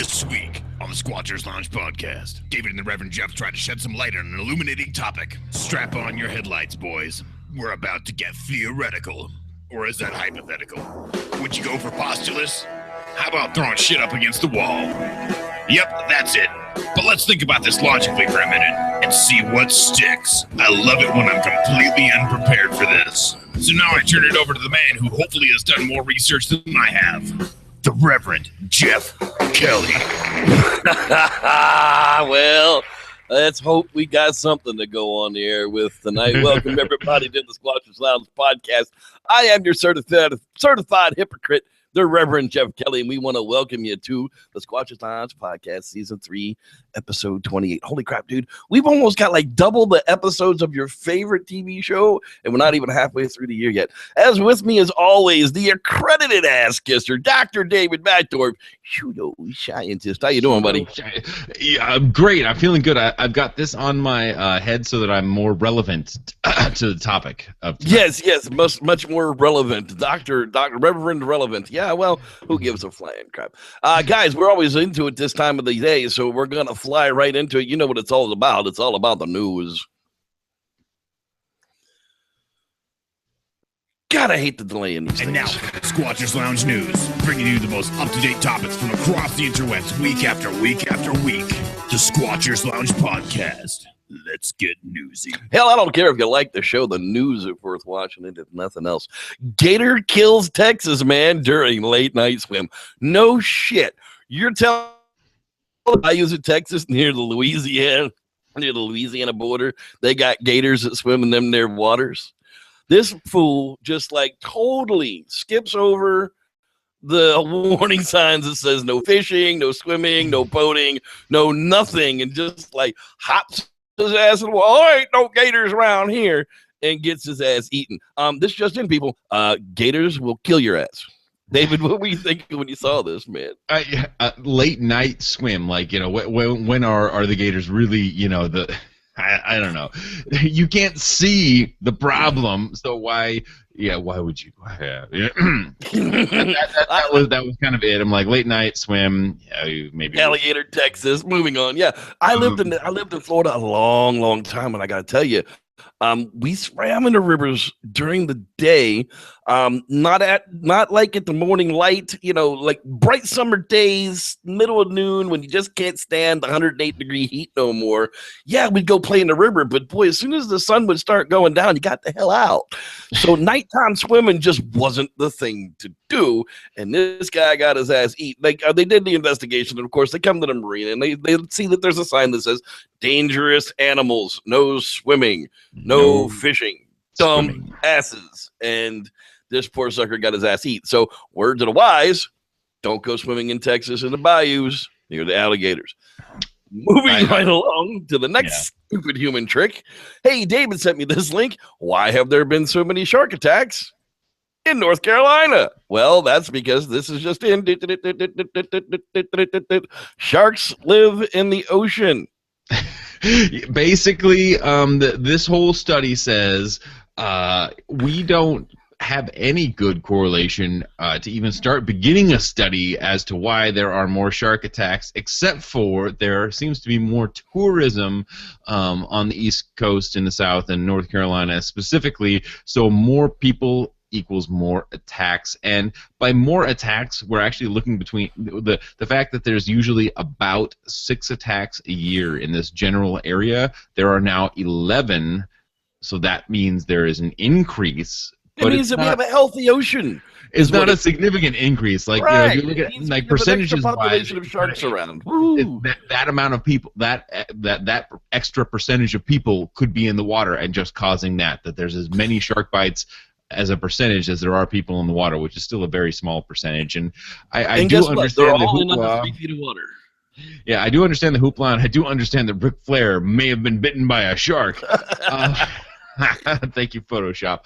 This week on the Squatchers Lounge podcast, David and the Reverend Jeff try to shed some light on an illuminating topic. Strap on your headlights, boys. We're about to get theoretical. Or is that hypothetical? Would you go for postulous? How about throwing shit up against the wall? Yep, that's it. But let's think about this logically for a minute and see what sticks. I love it when I'm completely unprepared for this. So now I turn it over to the man who hopefully has done more research than I have. The Reverend Jeff Kelly. Well, let's hope we got something to go on the air with tonight. Welcome everybody to the Squatchers Lounge podcast. I am your certified hypocrite, the Reverend Jeff Kelly, and we want to welcome you to the Squatchers Lounge podcast, season 3, episode 28. Holy crap, dude. We've almost got like double the episodes of your favorite TV show, and we're not even halfway through the year yet. As with me, as always, the accredited ass kisser, Dr. David Backdorf, scientist. How you doing, buddy? Yeah, I'm great. I'm feeling good. I've got this on my head so that I'm more relevant to the topic of tonight. Yes, much more relevant. Dr. Reverend Relevant. Yeah, well, who gives a flying crap? Guys, we're always into it this time of the day, so we're going to fly right into it. You know what it's all about. It's all about the news. God, I hate the delay in these And things. now, Squatchers Lounge News, bringing you the most up-to-date topics from across the interwebs week after week after week. The Squatchers Lounge podcast. Let's get newsy. Hell, I don't care if you like the show. The news is worth watching it, if nothing else. Gator kills Texas man during late night swim. No shit. You're telling I use in Texas near the Louisiana border. They got gators that swim in them their waters. This fool just like totally skips over the warning signs that says no fishing, no swimming, no boating, no nothing, and just like hops his ass in the wall. Oh, ain't no gators around here, and gets his ass eaten. This just in, people. Gators will kill your ass. David, what were you thinking when you saw this, man? Late night swim, like, you know, when are the gators really, you know, I don't know. You can't see the problem, so why would you? Yeah. that was kind of it. I'm like, late night swim, yeah, maybe Alligator, Texas. Moving on. Yeah, I lived in Florida a long time, and I gotta tell you, we swam in the rivers during the day, not like at the morning light, you know, like bright summer days, middle of noon when you just can't stand the 108-degree heat no more. Yeah, we'd go play in the river, but boy, as soon as the sun would start going down, you got the hell out. So nighttime swimming just wasn't the thing to do, and this guy got his ass eat. Like they did the investigation, and of course they come to the marina and they see that there's a sign that says dangerous animals, no swimming, no fishing, dumb asses. And this poor sucker got his ass eat. So words of the wise, don't go swimming in Texas in the bayous near the alligators. Moving right along to the next stupid human trick. Hey, David sent me this link. Why have there been so many shark attacks in North Carolina? Well, that's because this is just in. Sharks live in the ocean. Basically, this whole study says we don't have any good correlation to even start beginning a study as to why there are more shark attacks, except for there seems to be more tourism on the East Coast, in the South, and North Carolina specifically, so more people equals more attacks. And by more attacks, we're actually looking between the fact that there's usually about 6 attacks a year in this general area. There are now 11, so that means there is an increase. It means that we have a healthy ocean. It's not a significant increase. Like, right. You know, if you look at like percentages population of sharks around. That amount of people, that extra percentage of people could be in the water and just causing that there's as many shark bites as a percentage as there are people in the water, which is still a very small percentage. And I do understand the hoopla. 3 feet of water. Yeah, I do understand the hoopla, and I do understand that Ric Flair may have been bitten by a shark. Thank you, Photoshop.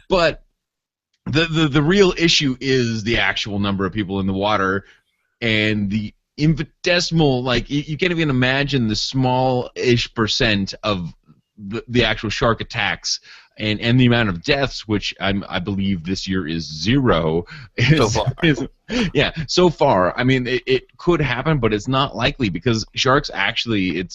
But the real issue is the actual number of people in the water, and the infinitesimal, like, you can't even imagine the small-ish percent of the actual shark attacks and the amount of deaths, which I believe this year is 0. So far. Yeah, so far. I mean, it could happen, but it's not likely because sharks actually,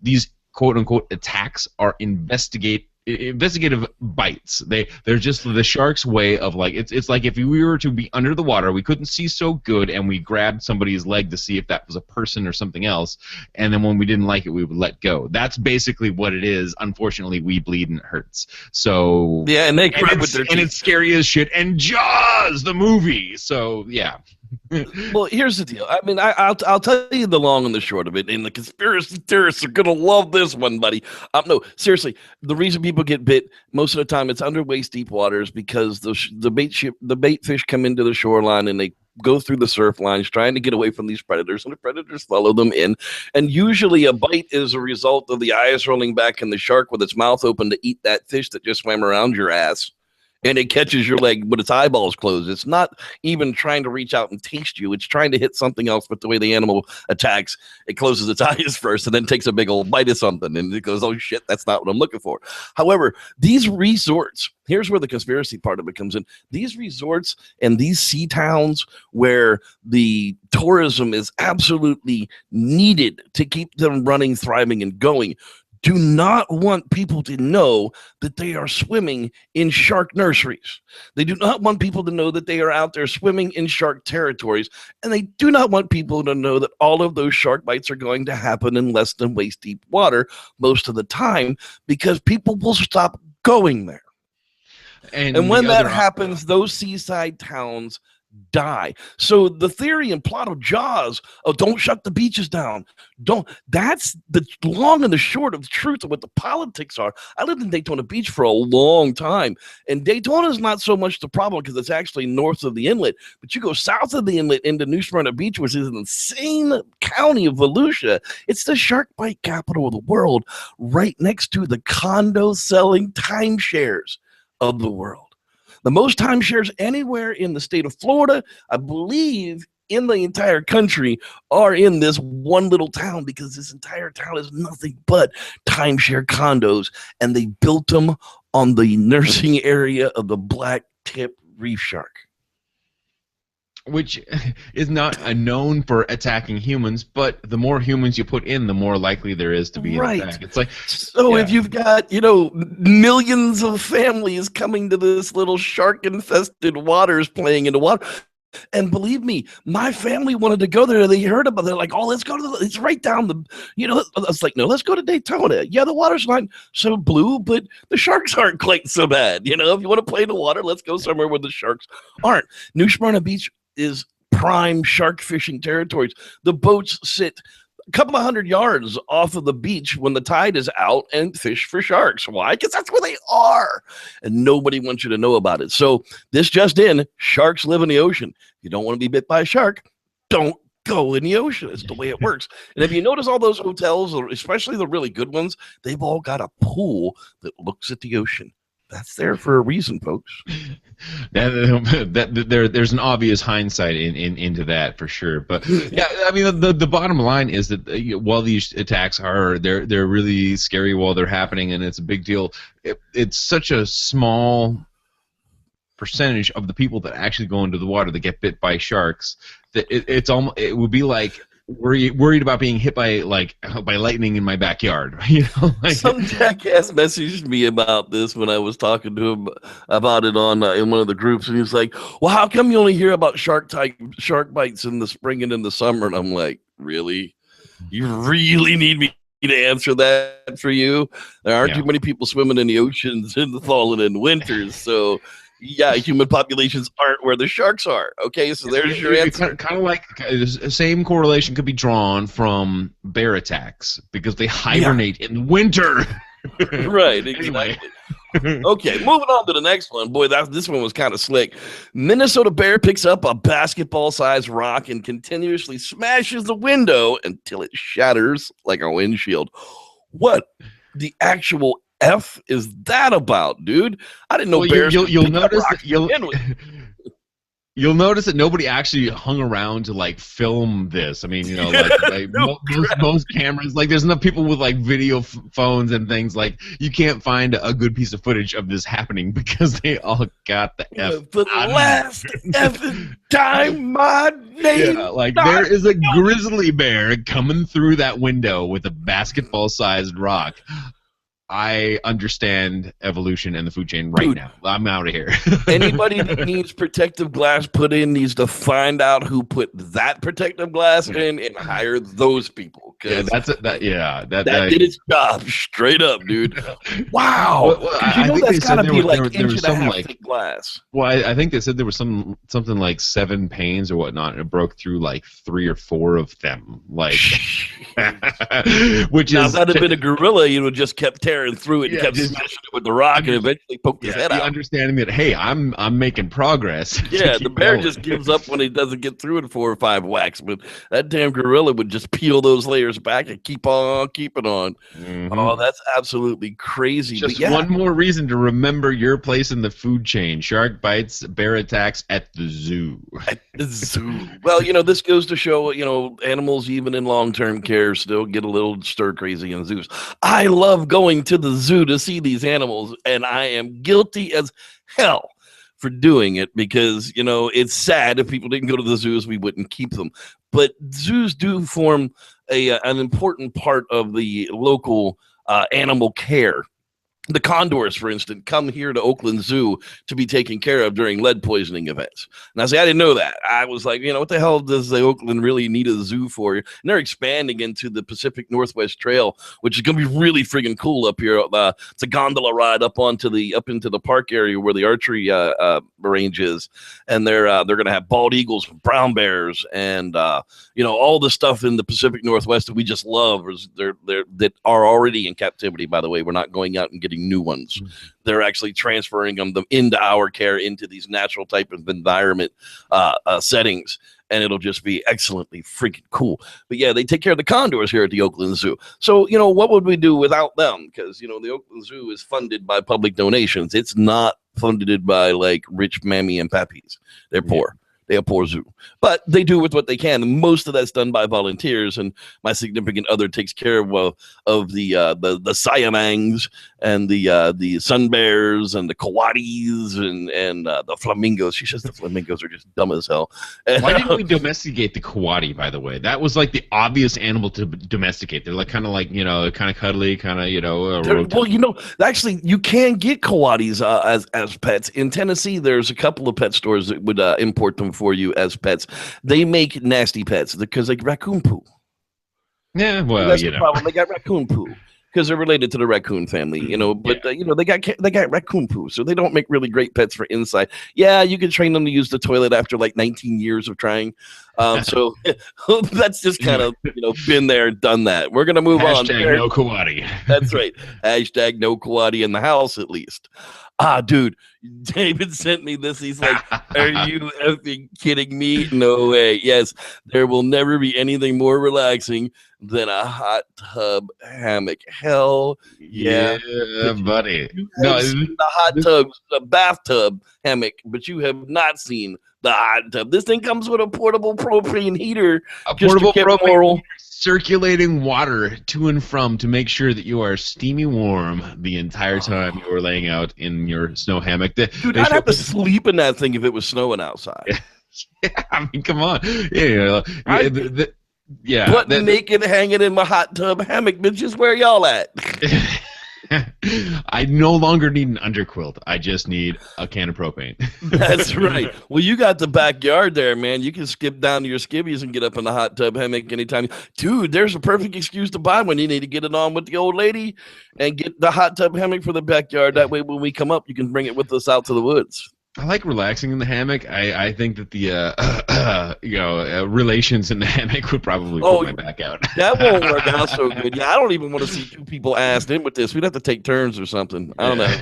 these quote-unquote attacks are investigative bites. They're just the shark's way of like it's like if we were to be under the water, we couldn't see so good, and we grabbed somebody's leg to see if that was a person or something else, and then when we didn't like it, we would let go. That's basically what it is. Unfortunately, we bleed and it hurts. So yeah, and they grab with their teeth. And it's scary as shit. And Jaws, the movie. So yeah. Well, here's the deal. I mean, I'll tell you the long and the short of it, and the conspiracy theorists are gonna love this one, buddy. No, seriously, the reason people get bit most of the time it's under waist deep waters because the bait fish come into the shoreline and they go through the surf lines trying to get away from these predators, and the predators follow them in. And usually a bite is a result of the eyes rolling back and the shark with its mouth open to eat that fish that just swam around your ass. And it catches your leg with its eyeballs closed. It's not even trying to reach out and taste you. It's trying to hit something else, but the way the animal attacks, it closes its eyes first and then takes a big old bite of something. And it goes, oh, shit, that's not what I'm looking for. However, these resorts, here's where the conspiracy part of it comes in. These resorts and these sea towns where the tourism is absolutely needed to keep them running, thriving, and going do not want people to know that they are swimming in shark nurseries. They do not want people to know that they are out there swimming in shark territories. And they do not want people to know that all of those shark bites are going to happen in less than waist deep water most of the time because people will stop going there. And when that happens, those seaside towns die. So the theory and plot of Jaws, don't shut the beaches down. That's the long and the short of the truth of what the politics are. I lived in Daytona Beach for a long time, and Daytona is not so much the problem because it's actually north of the inlet, but you go south of the inlet into New Smyrna Beach, which is an insane county of Volusia. It's the shark bite capital of the world, right next to the condo selling timeshares of the world. The most timeshares anywhere in the state of Florida, I believe in the entire country, are in this one little town because this entire town is nothing but timeshare condos, and they built them on the nursing area of the black tip reef shark. Which is not known for attacking humans, but the more humans you put in, the more likely there is to be an attack. It's like, so if you've got, millions of families coming to this little shark-infested waters playing in the water, and believe me, my family wanted to go there. They heard about it. They're like, oh, let's go to it's right down the, I was like, no, let's go to Daytona. Yeah, the water's not so blue, but the sharks aren't quite so bad. If you want to play in the water, let's go somewhere where the sharks aren't. New Smyrna Beach is prime shark fishing territories. The boats sit a couple of 100 yards off of the beach when the tide is out and fish for sharks. Why? Because that's where they are. And nobody wants you to know about it. So this just in, sharks live in the ocean. If you don't want to be bit by a shark, don't go in the ocean. It's the way it works. And if you notice all those hotels, especially the really good ones, they've all got a pool that looks at the ocean. That's there for a reason, folks. There's an obvious hindsight into that for sure. But yeah, I mean the bottom line is that while these attacks they're really scary while they're happening and it's a big deal, it's such a small percentage of the people that actually go into the water that get bit by sharks that it would be like worried about being hit by lightning in my backyard. Some jackass messaged me about this when I was talking to him about it on in one of the groups, and he's like, well, how come you only hear about shark bites in the spring and in the summer? And I'm like, really? You really need me to answer that for you? There aren't too many people swimming in the oceans in the fall and in winters, so yeah, human populations aren't where the sharks are. Okay, so there's your answer. Kind of like the same correlation could be drawn from bear attacks because they hibernate in winter. Right, exactly. Okay, moving on to the next one. Boy, this one was kind of slick. Minnesota bear picks up a basketball-sized rock and continuously smashes the window until it shatters like a windshield. What the actual F is that about, dude? I didn't know bears. You'll notice You'll notice that nobody actually hung around to like film this. I mean, you know, like most cameras, like there's enough people with like video phones and things. Like you can't find a good piece of footage of this happening because they all got the F. For the last effing time, my name. Yeah, like there is a grizzly bear coming through that window with a basketball-sized rock. I understand evolution and the food chain right now. I'm out of here. Anybody that needs protective glass put in needs to find out who put that protective glass in and hire those people. Yeah, that did its job straight up, dude. Wow. Well, you know that's got to be like inch and a half thick glass. Well, I think they said there was something like 7 panes or whatnot, and it broke through like 3 or 4 of them. Like, which now, is if that had been a gorilla, you would have just kept tearing through it and kept smashing it with the rock and eventually poked his head out. Understanding that, hey, I'm making progress. Yeah, the bear just gives up when he doesn't get through it 4 or 5 whacks, but that damn gorilla would just peel those layers back and keep on keeping on. Mm-hmm. Oh, that's absolutely crazy. Just one more reason to remember your place in the food chain. Shark bites, bear attacks at the zoo. At the zoo. Well, you know, this goes to show, you know, animals even in long-term care still get a little stir-crazy in zoos. I love going to the zoo to see these animals, and I am guilty as hell for doing it because, you know, it's sad if people didn't go to the zoos, we wouldn't keep them. But zoos do form an important part of the local animal care. The condors, for instance, come here to Oakland Zoo to be taken care of during lead poisoning events. And I say, I didn't know that. I was like, you know, what the hell does the Oakland really need a zoo for? And they're expanding into the Pacific Northwest Trail, which is going to be really friggin' cool up here. It's a gondola ride up into the park area where the archery range is, and they're going to have bald eagles, brown bears, and you know, all the stuff in the Pacific Northwest that we just love. That are already in captivity. By the way, we're not going out and getting new ones. They're actually transferring them into our care, into these natural type of environment settings, and it'll just be excellently freaking cool. But yeah, they take care of the condors here at the Oakland Zoo. So, you know, what would we do without them? Because, you know, the Oakland Zoo is funded by public donations. It's not funded by like rich mammy and pappies. They're poor. They're a poor zoo, but they do with what they can. And most of that's done by volunteers. And my significant other takes care of the Siamangs and the sun bears and the coatis and the flamingos. She says the flamingos are just dumb as hell. Why didn't we domesticate the coati? By the way, that was like the obvious animal to domesticate. They're like kind of like, you know, kind of cuddly, kind of, you know. Well, you know, actually, you can get coatis as pets in Tennessee. There's a couple of pet stores that would import them for you as pets. They make nasty pets because they raccoon poo. Yeah, well, that's you the know, problem. They got raccoon poo because they're related to the raccoon family, you know. But you know, they got raccoon poo, so they don't make really great pets for inside. Yeah, you can train them to use the toilet after like 19 years of trying. So that's just kind of, you know, been there, done that. We're gonna move on. No coati. That's right. Hashtag no coati in the house, at least. Dude, David sent me this. He's like, are you effing kidding me? No way. Yes, there will never be anything more relaxing than a hot tub hammock. Hell yeah, buddy. No, the hot tub, the bathtub hammock, but you have not seen the hot tub. This thing comes with a portable propane heater. A portable propane heater, circulating water to and from to make sure that you are steamy warm the entire time you are laying out in your snow hammock. Dude, I'd have to sleep in that thing if it was snowing outside. Yeah, I mean, come on. Yeah, naked hanging in my hot tub hammock, bitches. Where y'all at? I no longer need an underquilt. I just need a can of propane. That's right. Well, you got the backyard there, man. You can skip down to your skivvies and get up in the hot tub hammock anytime. Dude, there's a perfect excuse to buy one. You need to get it on with the old lady and get the hot tub hammock for the backyard. That way, when we come up, you can bring it with us out to the woods. I like relaxing in the hammock. I think that the relations in the hammock would probably put my back out. That won't work out so good. Yeah, I don't even want to see two people asked in with this. We'd have to take turns or something. I don't know.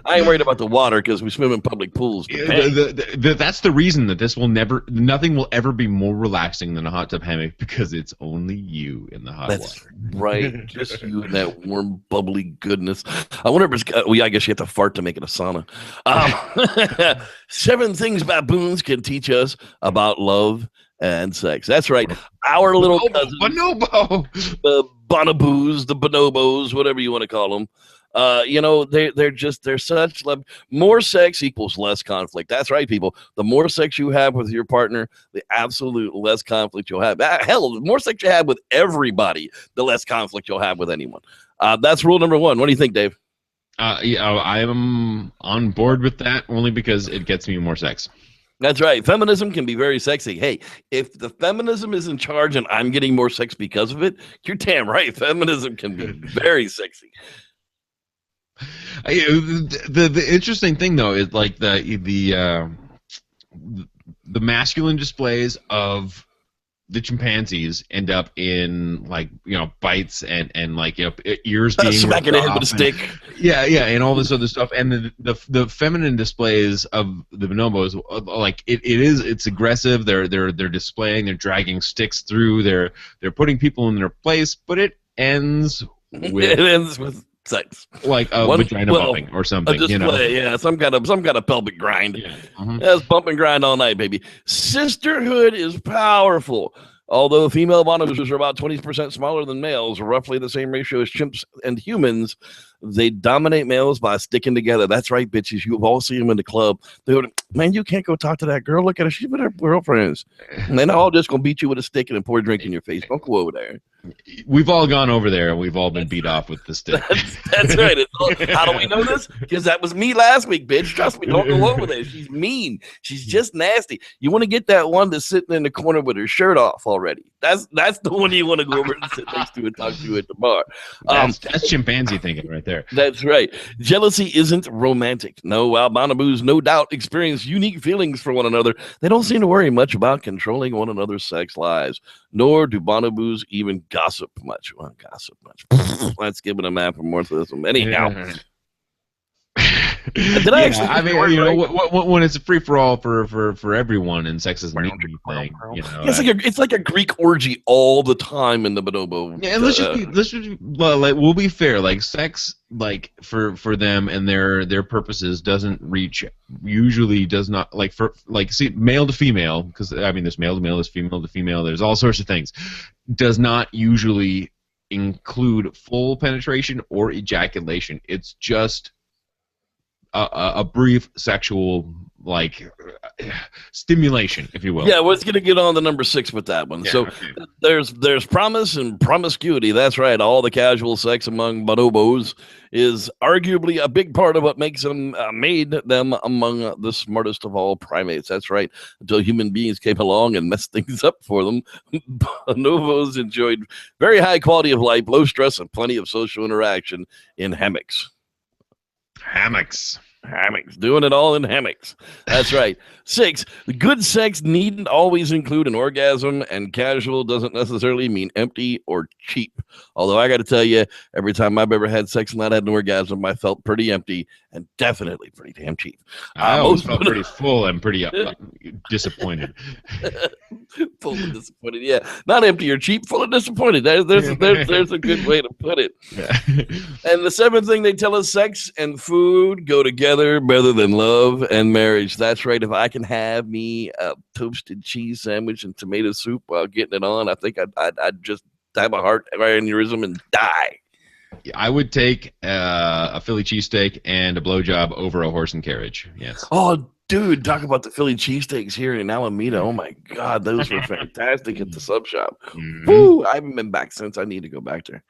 I ain't worried about the water because we swim in public pools. That's the reason that nothing will ever be more relaxing than a hot tub hammock, because it's only you in the hot water. That's right. Just you and that warm, bubbly goodness. I wonder if it's. Well, yeah, I guess you have to fart to make it a sauna. 7 things baboons can teach us about love and sex. That's right. Our little cousins, Bonobo. the bonobos, the bonobos, whatever you want to call them. They're such love. More sex equals less conflict. That's right, people. The more sex you have with your partner, the absolute less conflict you'll have. Hell, the more sex you have with everybody, the less conflict you'll have with anyone. That's rule number 1. What do you think, Dave? I am on board with that only because it gets me more sex. That's right. Feminism can be very sexy. Hey, if the feminism is in charge and I'm getting more sex because of it, you're damn right. Feminism can be very sexy. The interesting thing though is like the masculine displays of the chimpanzees end up in like bites and like ears being smacking the head with a stick. And all this other stuff, and the feminine displays of the bonobos, like it's aggressive. They're displaying, they're dragging sticks through, they're putting people in their place, but it ends with sex, like a vagina bumping or something. A display, yeah, some kind of pelvic grind. Yeah. That's bump and grind all night, baby. Sisterhood is powerful. Although female bonobos are about 20% smaller than males, roughly the same ratio as chimps and humans, they dominate males by sticking together. That's right, bitches. You've all seen them in the club. They go, man, you can't go talk to that girl. Look at her. She's with her girlfriends. And they're all just going to beat you with a stick and pour a drink in your face. Don't go over there. We've all gone over there, and we've all been beat off with the stick. That's right. How do we know this? Because that was me last week, bitch. Trust me, don't go over there. She's mean. She's just nasty. You want to get that one that's sitting in the corner with her shirt off already. That's the one you want to go over and sit next to and talk to at the bar. That's chimpanzee thinking right there. That's right. Jealousy isn't romantic. No, while bonobos no doubt experience unique feelings for one another, they don't seem to worry much about controlling one another's sex lives. Nor do bonobos even gossip much. Well, Let's give it a map of morphism. Anyhow. Did I actually? I mean, when it's a free for all for everyone, and sex is an easy thing. It's like a Greek orgy all the time in the bonobo. Yeah, and let's just be we'll be fair. Like sex, like for them and their purposes, usually does not see male to female, because I mean there's male to male, there's female to female, there's all sorts of things. Does not usually include full penetration or ejaculation. It's just a brief sexual stimulation, if you will. Yeah, we're going to get on to number 6 with that one. Yeah, so there's promise and promiscuity. That's right. All the casual sex among bonobos is arguably a big part of what makes them made them among the smartest of all primates. That's right. Until human beings came along and messed things up for them, bonobos enjoyed very high quality of life, low stress, and plenty of social interaction in hammocks. Hammocks, doing it all in hammocks. That's right. 6, good sex needn't always include an orgasm, and casual doesn't necessarily mean empty or cheap. Although I got to tell you, every time I've ever had sex and not had an orgasm, I felt pretty empty and definitely pretty damn cheap. I always felt pretty full and pretty disappointed. Full and disappointed, yeah. Not empty or cheap, full and disappointed. There's a good way to put it. Yeah. And the 7th thing they tell us, sex and food go together better than love and marriage. That's right. If I can have me a toasted cheese sandwich and tomato soup while getting it on, I think I'd just have a heart aneurysm and die. I would take a Philly cheesesteak and a blowjob over a horse and carriage. Yes. Oh, dude, talk about the Philly cheesesteaks here in Alameda. Oh, my God. Those were fantastic at the sub shop. Mm-hmm. Woo, I haven't been back since. I need to go back there.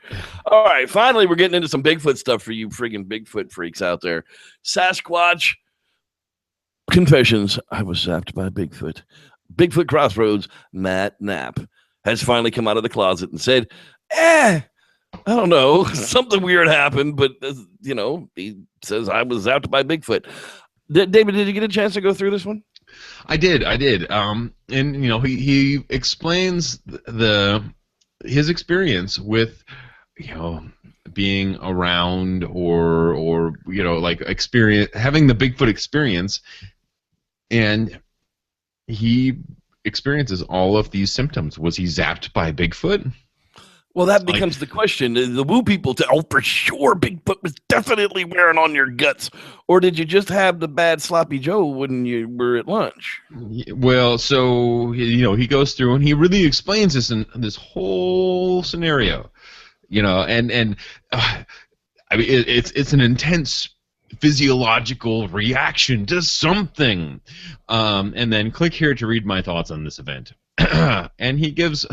All right. Finally, we're getting into some Bigfoot stuff for you friggin' Bigfoot freaks out there. Sasquatch confessions. I was zapped by Bigfoot. Bigfoot Crossroads, Matt Knapp, has finally come out of the closet and said, I don't know, something weird happened, but, he says I was zapped by Bigfoot. David, did you get a chance to go through this one? I did. And he explains his experience with being around or experience having the Bigfoot experience, and he experiences all of these symptoms. Was he zapped by Bigfoot? Well, that becomes the question. The woo people for sure Bigfoot was definitely wearing on your guts. Or did you just have the bad sloppy Joe when you were at lunch? Well, so, he goes through and he really explains this in this whole scenario. And I mean, it's an intense physiological reaction to something. And then click here to read my thoughts on this event. And he gives...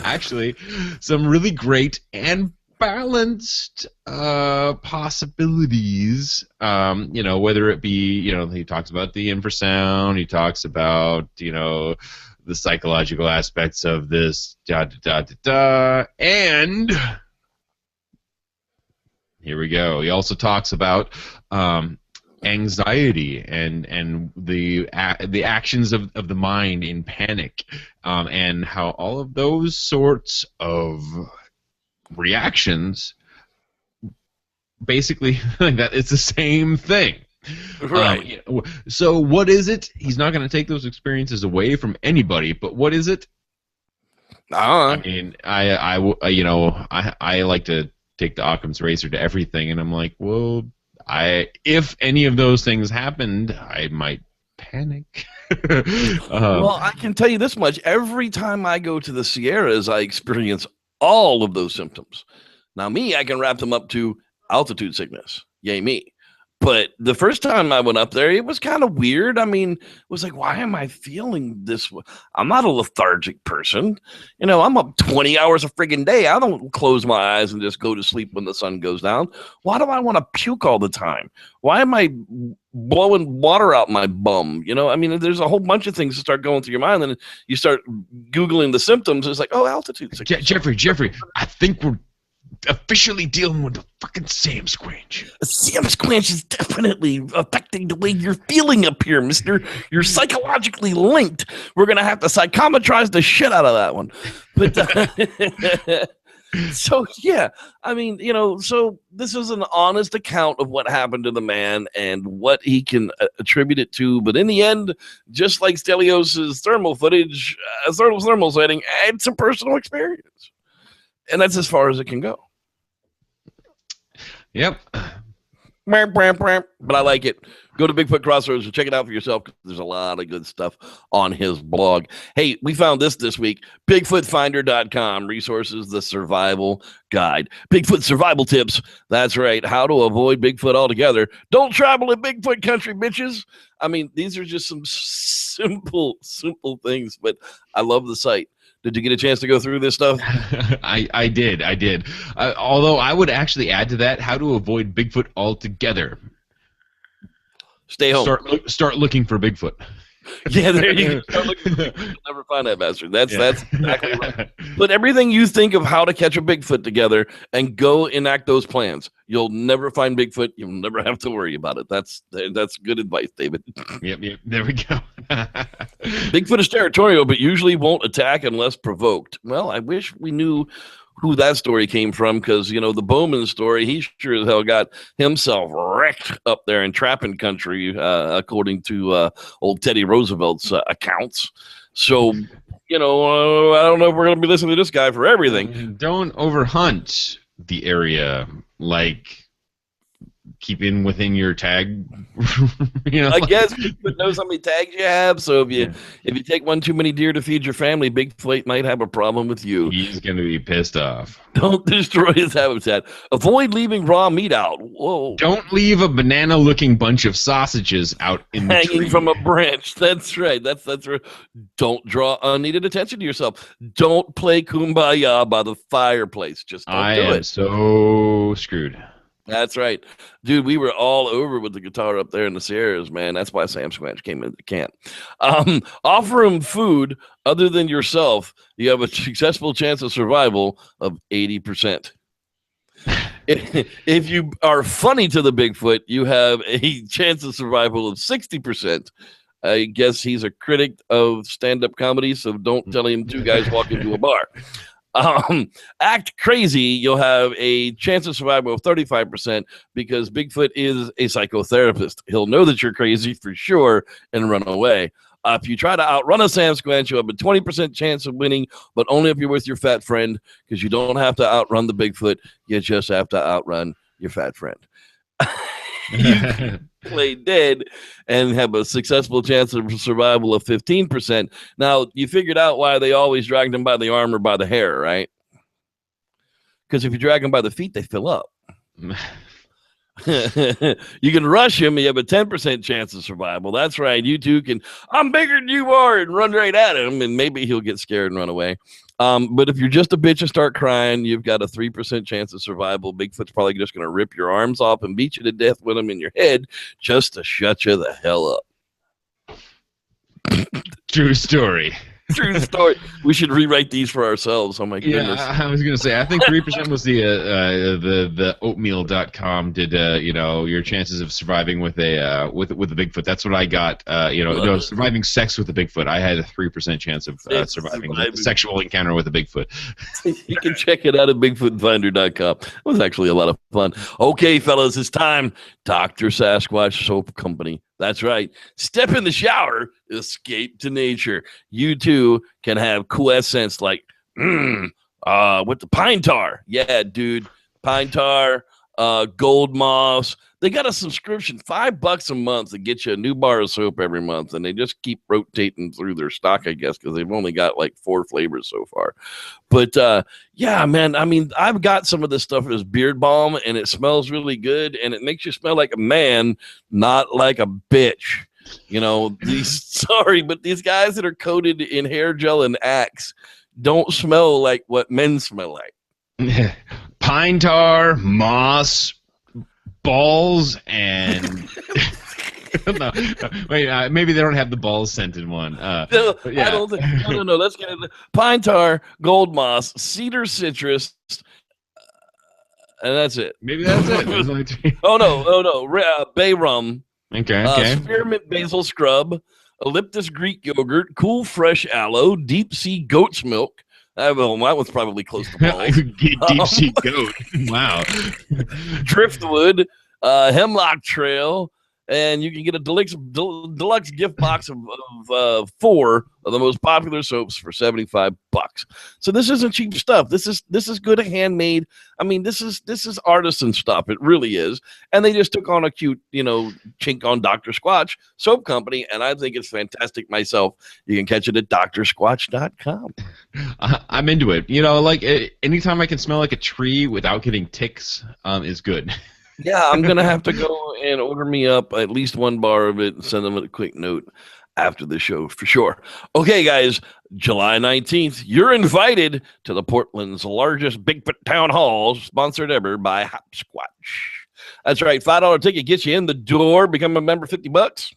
actually some really great and balanced possibilities, whether it be, he talks about the infrasound, he talks about, the psychological aspects of this, and here we go. He also talks about anxiety and the actions of the mind in panic, and how all of those sorts of reactions basically that it's the same thing. Right. So what is it? He's not going to take those experiences away from anybody, but what is it? I mean, I like to take the Occam's razor to everything, and I'm like, well, if any of those things happened, I might panic. Well, I can tell you this much. Every time I go to the Sierras, I experience all of those symptoms. Now, I can wrap them up to altitude sickness. Yay, me. But the first time I went up there, it was kind of weird. I mean, it was like, why am I feeling this way? I'm not a lethargic person. I'm up 20 hours a friggin' day. I don't close my eyes and just go to sleep when the sun goes down. Why do I want to puke all the time? Why am I blowing water out my bum? I mean, there's a whole bunch of things that start going through your mind. And you start Googling the symptoms. It's like, oh, altitude sickness. Jeffrey, I think we're officially dealing with the fucking Sam Squatch. Sam Squatch is definitely affecting the way you're feeling up here, mister. You're psychologically linked. We're going to have to psychometrize the shit out of that one. But so, yeah, I mean, so this is an honest account of what happened to the man and what he can attribute it to. But in the end, just like Stelios's thermal footage, thermal sighting, it's a personal experience. And that's as far as it can go. Yep. But I like it. Go to Bigfoot Crossroads and check it out for yourself. There's a lot of good stuff on his blog. Hey, we found this week. BigfootFinder.com. Resources, the survival guide. Bigfoot survival tips. That's right. How to avoid Bigfoot altogether. Don't travel in Bigfoot country, bitches. I mean, these are just some simple things, but I love the site. Did you get a chance to go through this stuff? I did. Although I would actually add to that how to avoid Bigfoot altogether. Stay home. Start looking for Bigfoot. Yeah, there you go. Start looking for Bigfoot. You'll never find that bastard. That's exactly right. Put everything you think of how to catch a Bigfoot together and go enact those plans. You'll never find Bigfoot. You'll never have to worry about it. That's good advice, David. Yep. There we go. Bigfoot is territorial, but usually won't attack unless provoked. Well, I wish we knew who that story came from, because the Bowman story, he sure as hell got himself wrecked up there in trapping country, according to old Teddy Roosevelt's accounts. So, I don't know if we're going to be listening to this guy for everything. Don't overhunt the area, like keeping within your tag. I guess Bigfoot knows how many tags you have, so if you take one too many deer to feed your family, Bigfoot might have a problem with you. He's going to be pissed off. Don't destroy his habitat. Avoid leaving raw meat out. Whoa. Don't leave a banana-looking bunch of sausages out in the hanging tree. from a branch. That's right. That's right. Don't draw unneeded attention to yourself. Don't play Kumbaya by the fireplace. Just don't do it. I am so screwed. That's right. Dude, we were all over with the guitar up there in the Sierras, man. That's why Sam Squatch came into camp. Offer him food other than yourself. You have a successful chance of survival of 80%. If you are funny to the Bigfoot, you have a chance of survival of 60%. I guess he's a critic of stand-up comedy, so don't tell him two guys walk into a bar. Act crazy, you'll have a chance of survival of 35%, because Bigfoot is a psychotherapist. He'll know that you're crazy for sure and run away. If you try to outrun a Sasquatch, you have a 20% chance of winning, but only if you're with your fat friend, because you don't have to outrun the Bigfoot. You just have to outrun your fat friend. You can play dead and have a successful chance of survival of 15%. Now, you figured out why they always drag them by the arm or by the hair, right? Because if you drag them by the feet, they fill up. You can rush him, you have a 10% chance of survival. That's right. You two can, I'm bigger than you are, and run right at him, and maybe he'll get scared and run away. But if you're just a bitch and start crying, you've got a 3% chance of survival. Bigfoot's probably just going to rip your arms off and beat you to death with them in your head just to shut you the hell up. True story. True story. We should rewrite these for ourselves. Oh my goodness. Yeah, I was gonna say I think 3% was the oatmeal.com did your chances of surviving with a Bigfoot. That's what I got. Surviving sex with a Bigfoot. I had a 3% chance of surviving a sexual encounter with a Bigfoot. You can check it out at bigfootfinder.com. It was actually a lot of fun. Okay, fellas, it's time. Dr. Sasquatch Soap Company. That's right. Step in the shower, escape to nature. You too can have cool essence like with the pine tar. Yeah, dude. Pine tar, gold moss. They got a subscription, $5 a month to get you a new bar of soap every month, and they just keep rotating through their stock, I guess, because they've only got like 4 flavors so far. But yeah, man, I mean, I've got some of this stuff as beard balm, and it smells really good, and it makes you smell like a man, not like a bitch. You know, sorry, but these guys that are coated in hair gel and Axe don't smell like what men smell like. Pine tar, moss, balls, and no, wait, maybe they don't have the balls scented one. No, yeah. I don't think. No. Let's get it. Pine tar, gold moss, cedar citrus, and that's it. Maybe that's it. Oh no, bay rum. Okay. Spearmint basil scrub, Elliptus Greek yogurt, cool fresh aloe, deep sea goat's milk. That one's probably close to balls. Deep sea goat. Wow. Driftwood, Hemlock Trail, and you can get a deluxe gift box of 4 of the most popular soaps for $75. So this isn't cheap stuff. This is good handmade. I mean, this is artisan stuff. It really is. And they just took on a cute, chink on Dr. Squatch Soap Company, and I think it's fantastic myself. You can catch it at drsquatch.com. I'm into it. Like anytime I can smell like a tree without getting ticks is good. Yeah, I'm going to have to go and order me up at least 1 bar of it and send them a quick note after the show for sure. Okay, guys, July 19th, you're invited to the Portland's largest Bigfoot town hall, sponsored ever by Squatch. That's right, $5 ticket gets you in the door. Become a member, $50.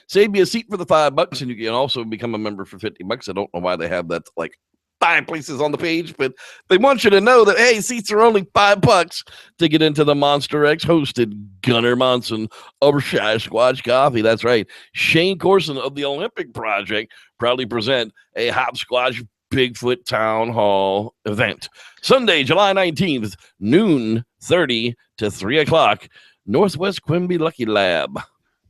Save you a seat for the $5, and you can also become a member for $50. I don't know why they have that like 5 places on the page, but they want you to know that, hey, seats are only $5 to get into the Monster X hosted Gunnar Monson of Sasquatch Coffee. That's right. Shane Corson of the Olympic Project proudly present a Hopsquatch Bigfoot Town Hall event. Sunday, July 19th, noon 30 to 3 o'clock, Northwest Quimby Lucky Lab.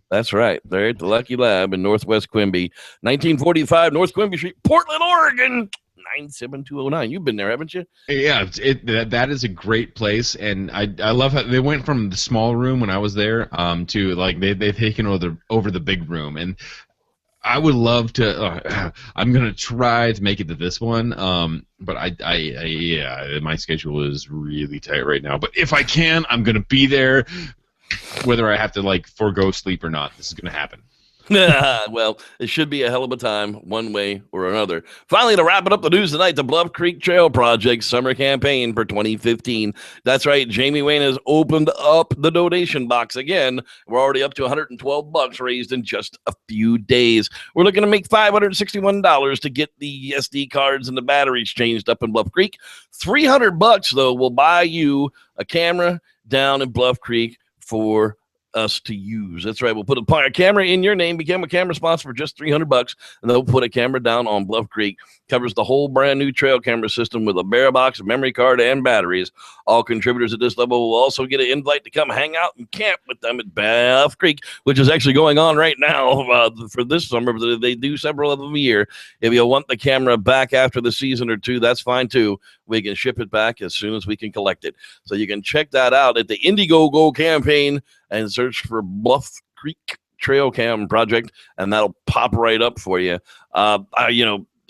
That's right. They're at the Lucky Lab in Northwest Quimby, 1945 North Quimby Street, Portland, Oregon. 97209. You've been there, haven't you? Yeah, that is a great place, and I love how they went from the small room when I was there to like they've taken over the big room, and I would love to. I'm gonna try to make it to this one, but I my schedule is really tight right now. But if I can, I'm gonna be there, whether I have to like forego sleep or not. This is gonna happen. Well, it should be a hell of a time, one way or another. Finally, to wrap it up the news tonight, the Bluff Creek Trail Project summer campaign for 2015. That's right, Jamie Wayne has opened up the donation box again. We're already up to $112 raised in just a few days. We're looking to make $561 to get the SD cards and the batteries changed up in Bluff Creek. $300 though will buy you a camera down in Bluff Creek for us to use. That's right. We'll put a camera in your name, become a camera sponsor for just $300, and they'll put a camera down on Bluff Creek. Covers the whole brand new trail camera system with a bare box, memory card, and batteries. All contributors at this level will also get an invite to come hang out and camp with them at Bluff Creek, which is actually going on right now for this summer. They do several of them a year. If you want the camera back after the season or two, that's fine too. We can ship it back as soon as we can collect it. So you can check that out at the Indiegogo campaign and search for Bluff Creek Trail Cam Project, and that'll pop right up for you.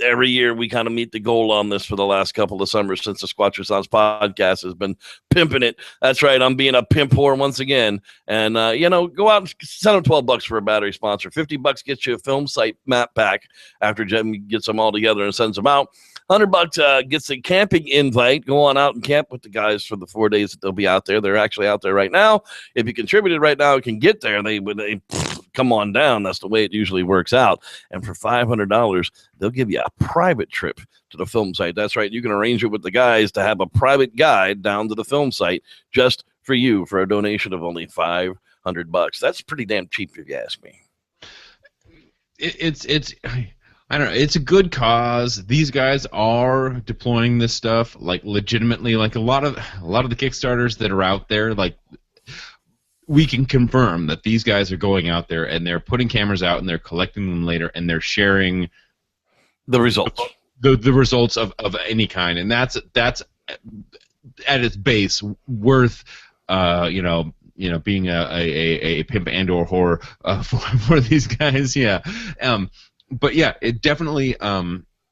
Every year we kind of meet the goal on this for the last couple of summers since the Squatch Sounds podcast has been pimping it. That's right. I'm being a pimp whore once again. And, go out and send them $12 for a battery sponsor. $50 gets you a film site map pack after Jem gets them all together and sends them out. $100 gets a camping invite. Go on out and camp with the guys for the 4 days that they'll be out there. They're actually out there right now. If you contributed right now, you can get there. They come on down. That's the way it usually works out. And for $500, they'll give you a private trip to the film site. That's right. You can arrange it with the guys to have a private guide down to the film site just for you for a donation of only $500. That's pretty damn cheap if you ask me. I don't know. It's a good cause. These guys are deploying this stuff like legitimately. Like a lot of the Kickstarters that are out there, like we can confirm that these guys are going out there and they're putting cameras out and they're collecting them later and they're sharing the results. The results of any kind, and that's at its base worth being a pimp and or whore for these guys. Yeah. But yeah, it definitely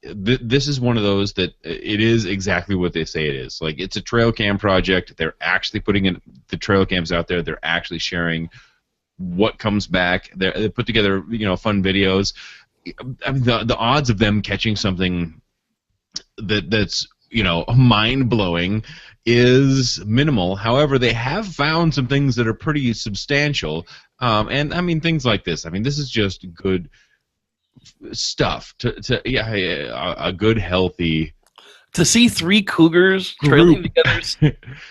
this is one of those that it is exactly what they say it is. Like, it's a trail cam project. They're actually putting in the trail cams out there. They're actually sharing what comes back. They put together fun videos. I mean, the odds of them catching something that's mind blowing is minimal. However, they have found some things that are pretty substantial. And I mean, things like this. I mean, this is just good stuff a good healthy to see three cougars trailing together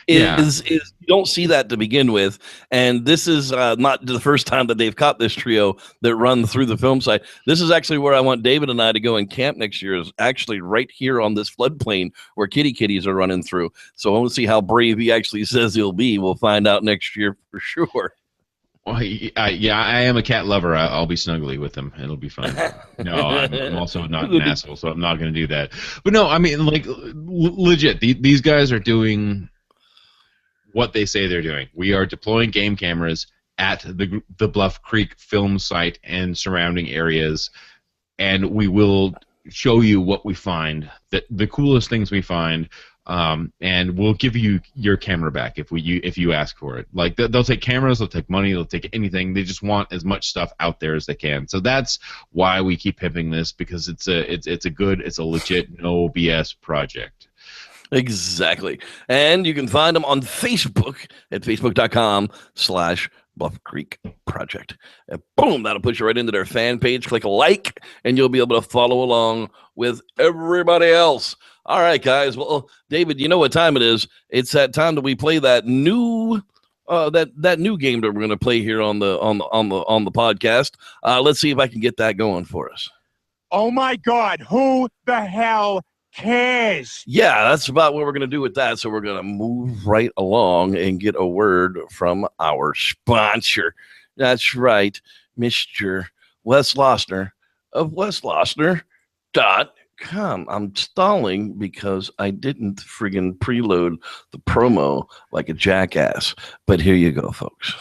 is you don't see that to begin with, and this is not the first time that they've caught this trio that run through the film site. This is actually where I want David and I to go and camp next year, is actually right here on this floodplain where kitties are running through. So I want to see how brave he actually says he'll be. We'll find out next year for sure. Well, I am a cat lover. I'll be snuggly with them. It'll be fun. No, I'm also not an asshole, so I'm not going to do that. But no, I mean, like, legit, these guys are doing what they say they're doing. We are deploying game cameras at the Bluff Creek film site and surrounding areas, and we will show you what we find, the coolest things we find. And we'll give you your camera back if you ask for it. Like, they'll take cameras, they'll take money, they'll take anything. They just want as much stuff out there as they can. So that's why we keep pimping this, because it's a legit no BS project. Exactly. And you can find them on Facebook at facebook.com/Bluff Creek Project. And boom, that'll put you right into their fan page. Click like, and you'll be able to follow along with everybody else. All right, guys. Well, David, you know what time it is. It's that time that we play that new that new game that we're going to play here on the podcast. Let's see if I can get that going for us. Oh my God! Who the hell cares? Yeah, that's about what we're going to do with that. So we're going to move right along and get a word from our sponsor. That's right, Mr. Wes Losner of WesLosner.com. I'm stalling because I didn't friggin' preload the promo like a jackass. But here you go, folks.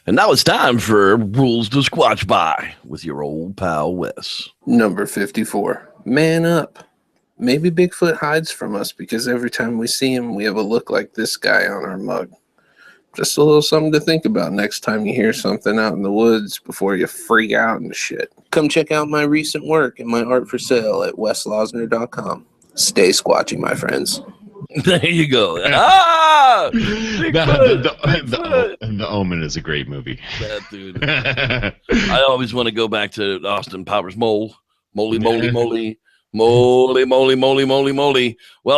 And now it's time for Rules to Squatch By with your old pal Wes. Number 54. Man up. Maybe Bigfoot hides from us because every time we see him, we have a look like this guy on our mug. Just a little something to think about next time you hear something out in the woods before you freak out and shit. Come check out my recent work and my art for sale at weslosner.com. Stay squatchy, my friends. There you go. The Omen is a great movie. That dude. I always want to go back to Austin Powers. Moly. Well,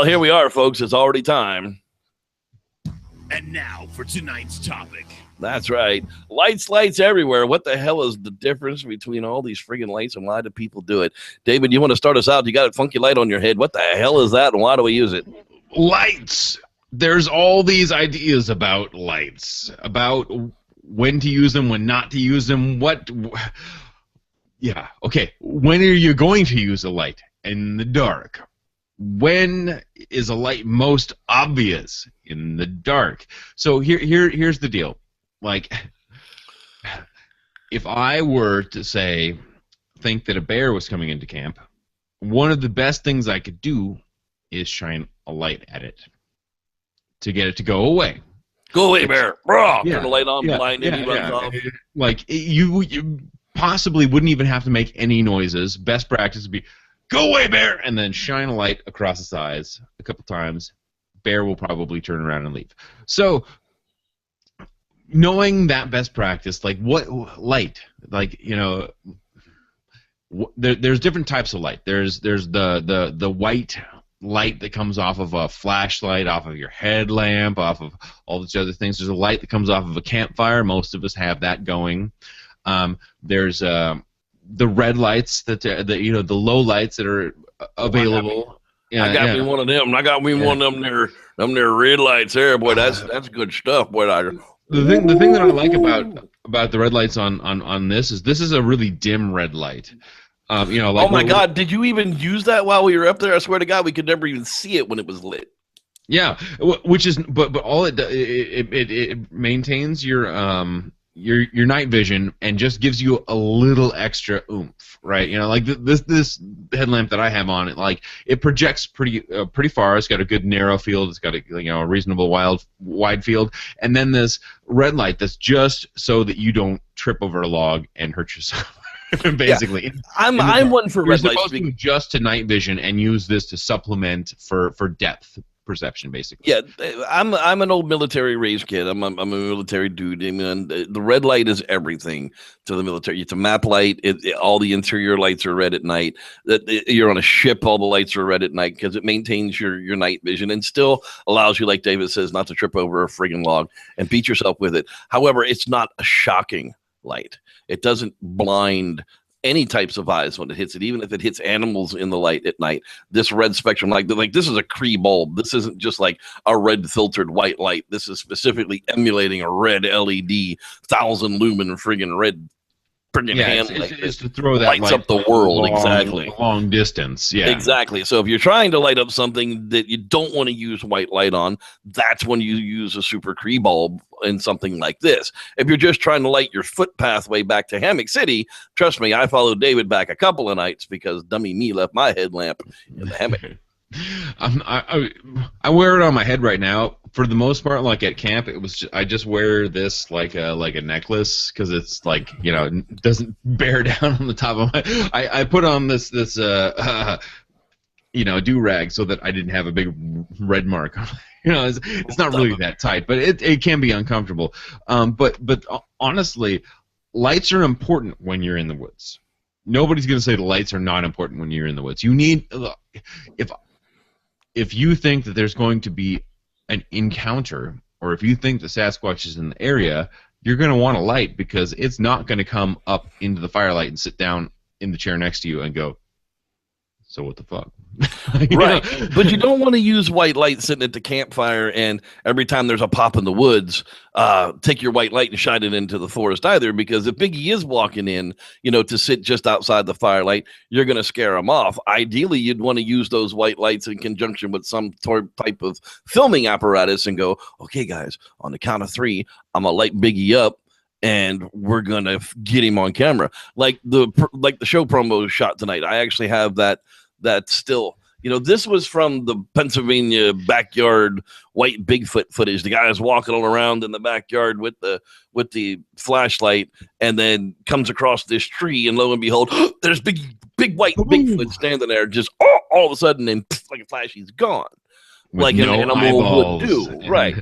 here we are, folks. It's already time. And now for tonight's topic. That's right. Lights everywhere. What the hell is the difference between all these friggin' lights and why do people do it? David, you want to start us out? You got a funky light on your head. What the hell is that and why do we use it? Lights. There's all these ideas about lights, about when to use them, when not to use them, yeah, okay. When are you going to use a light? In the dark. When is a light most obvious? In the dark. So here's the deal. Like, if I were to think that a bear was coming into camp, one of the best things I could do is shine a light at it to get it to go away. Go away, bear. Bro, Yeah, turn the light on, blind, and he runs off. Like, you possibly wouldn't even have to make any noises. Best practice would be, go away, bear, and then shine a light across his eyes a couple times. Bear will probably turn around and leave. So, knowing that best practice, like what light, like, you know, there's different types of light. There's the white light that comes off of a flashlight, off of your headlamp, off of all these other things. There's a light that comes off of a campfire. Most of us have that going. There's the red lights that the low lights that are available. Yeah, I got me one of them. I got me one of them there red lights there. Boy, that's good stuff. Boy, the thing that I like about the red lights on this is a really dim red light. Like, oh my God! Did you even use that while we were up there? I swear to God, we could never even see it when it was lit. Yeah, which is but all it maintains your night vision and just gives you a little extra oomph, right? You know, like this headlamp that I have on it, like it projects pretty far. It's got a good narrow field. It's got a reasonable wide field, and then this red light that's just so that you don't trip over a log and hurt yourself. Basically, yeah. I'm one for red lights. You're supposed to adjust to night vision and use this to supplement for depth perception, basically. Yeah, I'm an old military raised kid. I'm a military dude. I mean, the red light is everything to the military. It's a map light. All the interior lights are red at night. You're on a ship. All the lights are red at night because it maintains your night vision and still allows you, like David says, not to trip over a friggin' log and beat yourself with it. However, it's not a shocking light. It doesn't blind any types of eyes when it hits it, even if it hits animals in the light at night. This red spectrum, like this is a Cree bulb. This isn't just like a red filtered white light. This is specifically emulating a red LED, 1,000 lumen friggin' red friggin' hand light. It's to throw that lights up the world, exactly. Long distance, yeah. Exactly. So if you're trying to light up something that you don't want to use white light on, that's when you use a super Cree bulb in something like this. If you're just trying to light your foot pathway back to Hammock City, trust me, I followed David back a couple of nights because dummy me left my headlamp in the hammock. I wear it on my head right now. For the most part, like at camp, I just wear this like a necklace because it's like, it doesn't bear down on the top of my. I put on this do rag so that I didn't have a big red mark. It's not really that tight, but it can be uncomfortable. But honestly, lights are important when you're in the woods. Nobody's gonna say the lights are not important when you're in the woods. You need if you think that there's going to be an encounter, or if you think the Sasquatch is in the area, you're going to want a light because it's not going to come up into the firelight and sit down in the chair next to you and go, so what the fuck? Right. But you don't want to use white light sitting at the campfire and every time there's a pop in the woods, take your white light and shine it into the forest either, because if Biggie is walking in, to sit just outside the firelight, you're going to scare him off. Ideally, you'd want to use those white lights in conjunction with some type of filming apparatus and go, okay, guys, on the count of 3, I'm going to light Biggie up and we're going to get him on camera. Like the show promo shot tonight. I actually have that still. This was from the Pennsylvania backyard white Bigfoot footage. The guy is walking all around in the backyard with the flashlight, and then comes across this tree, and lo and behold, there's big white Bigfoot standing there, just all of a sudden, and like a flash, he's gone. With like no an animal would do, right?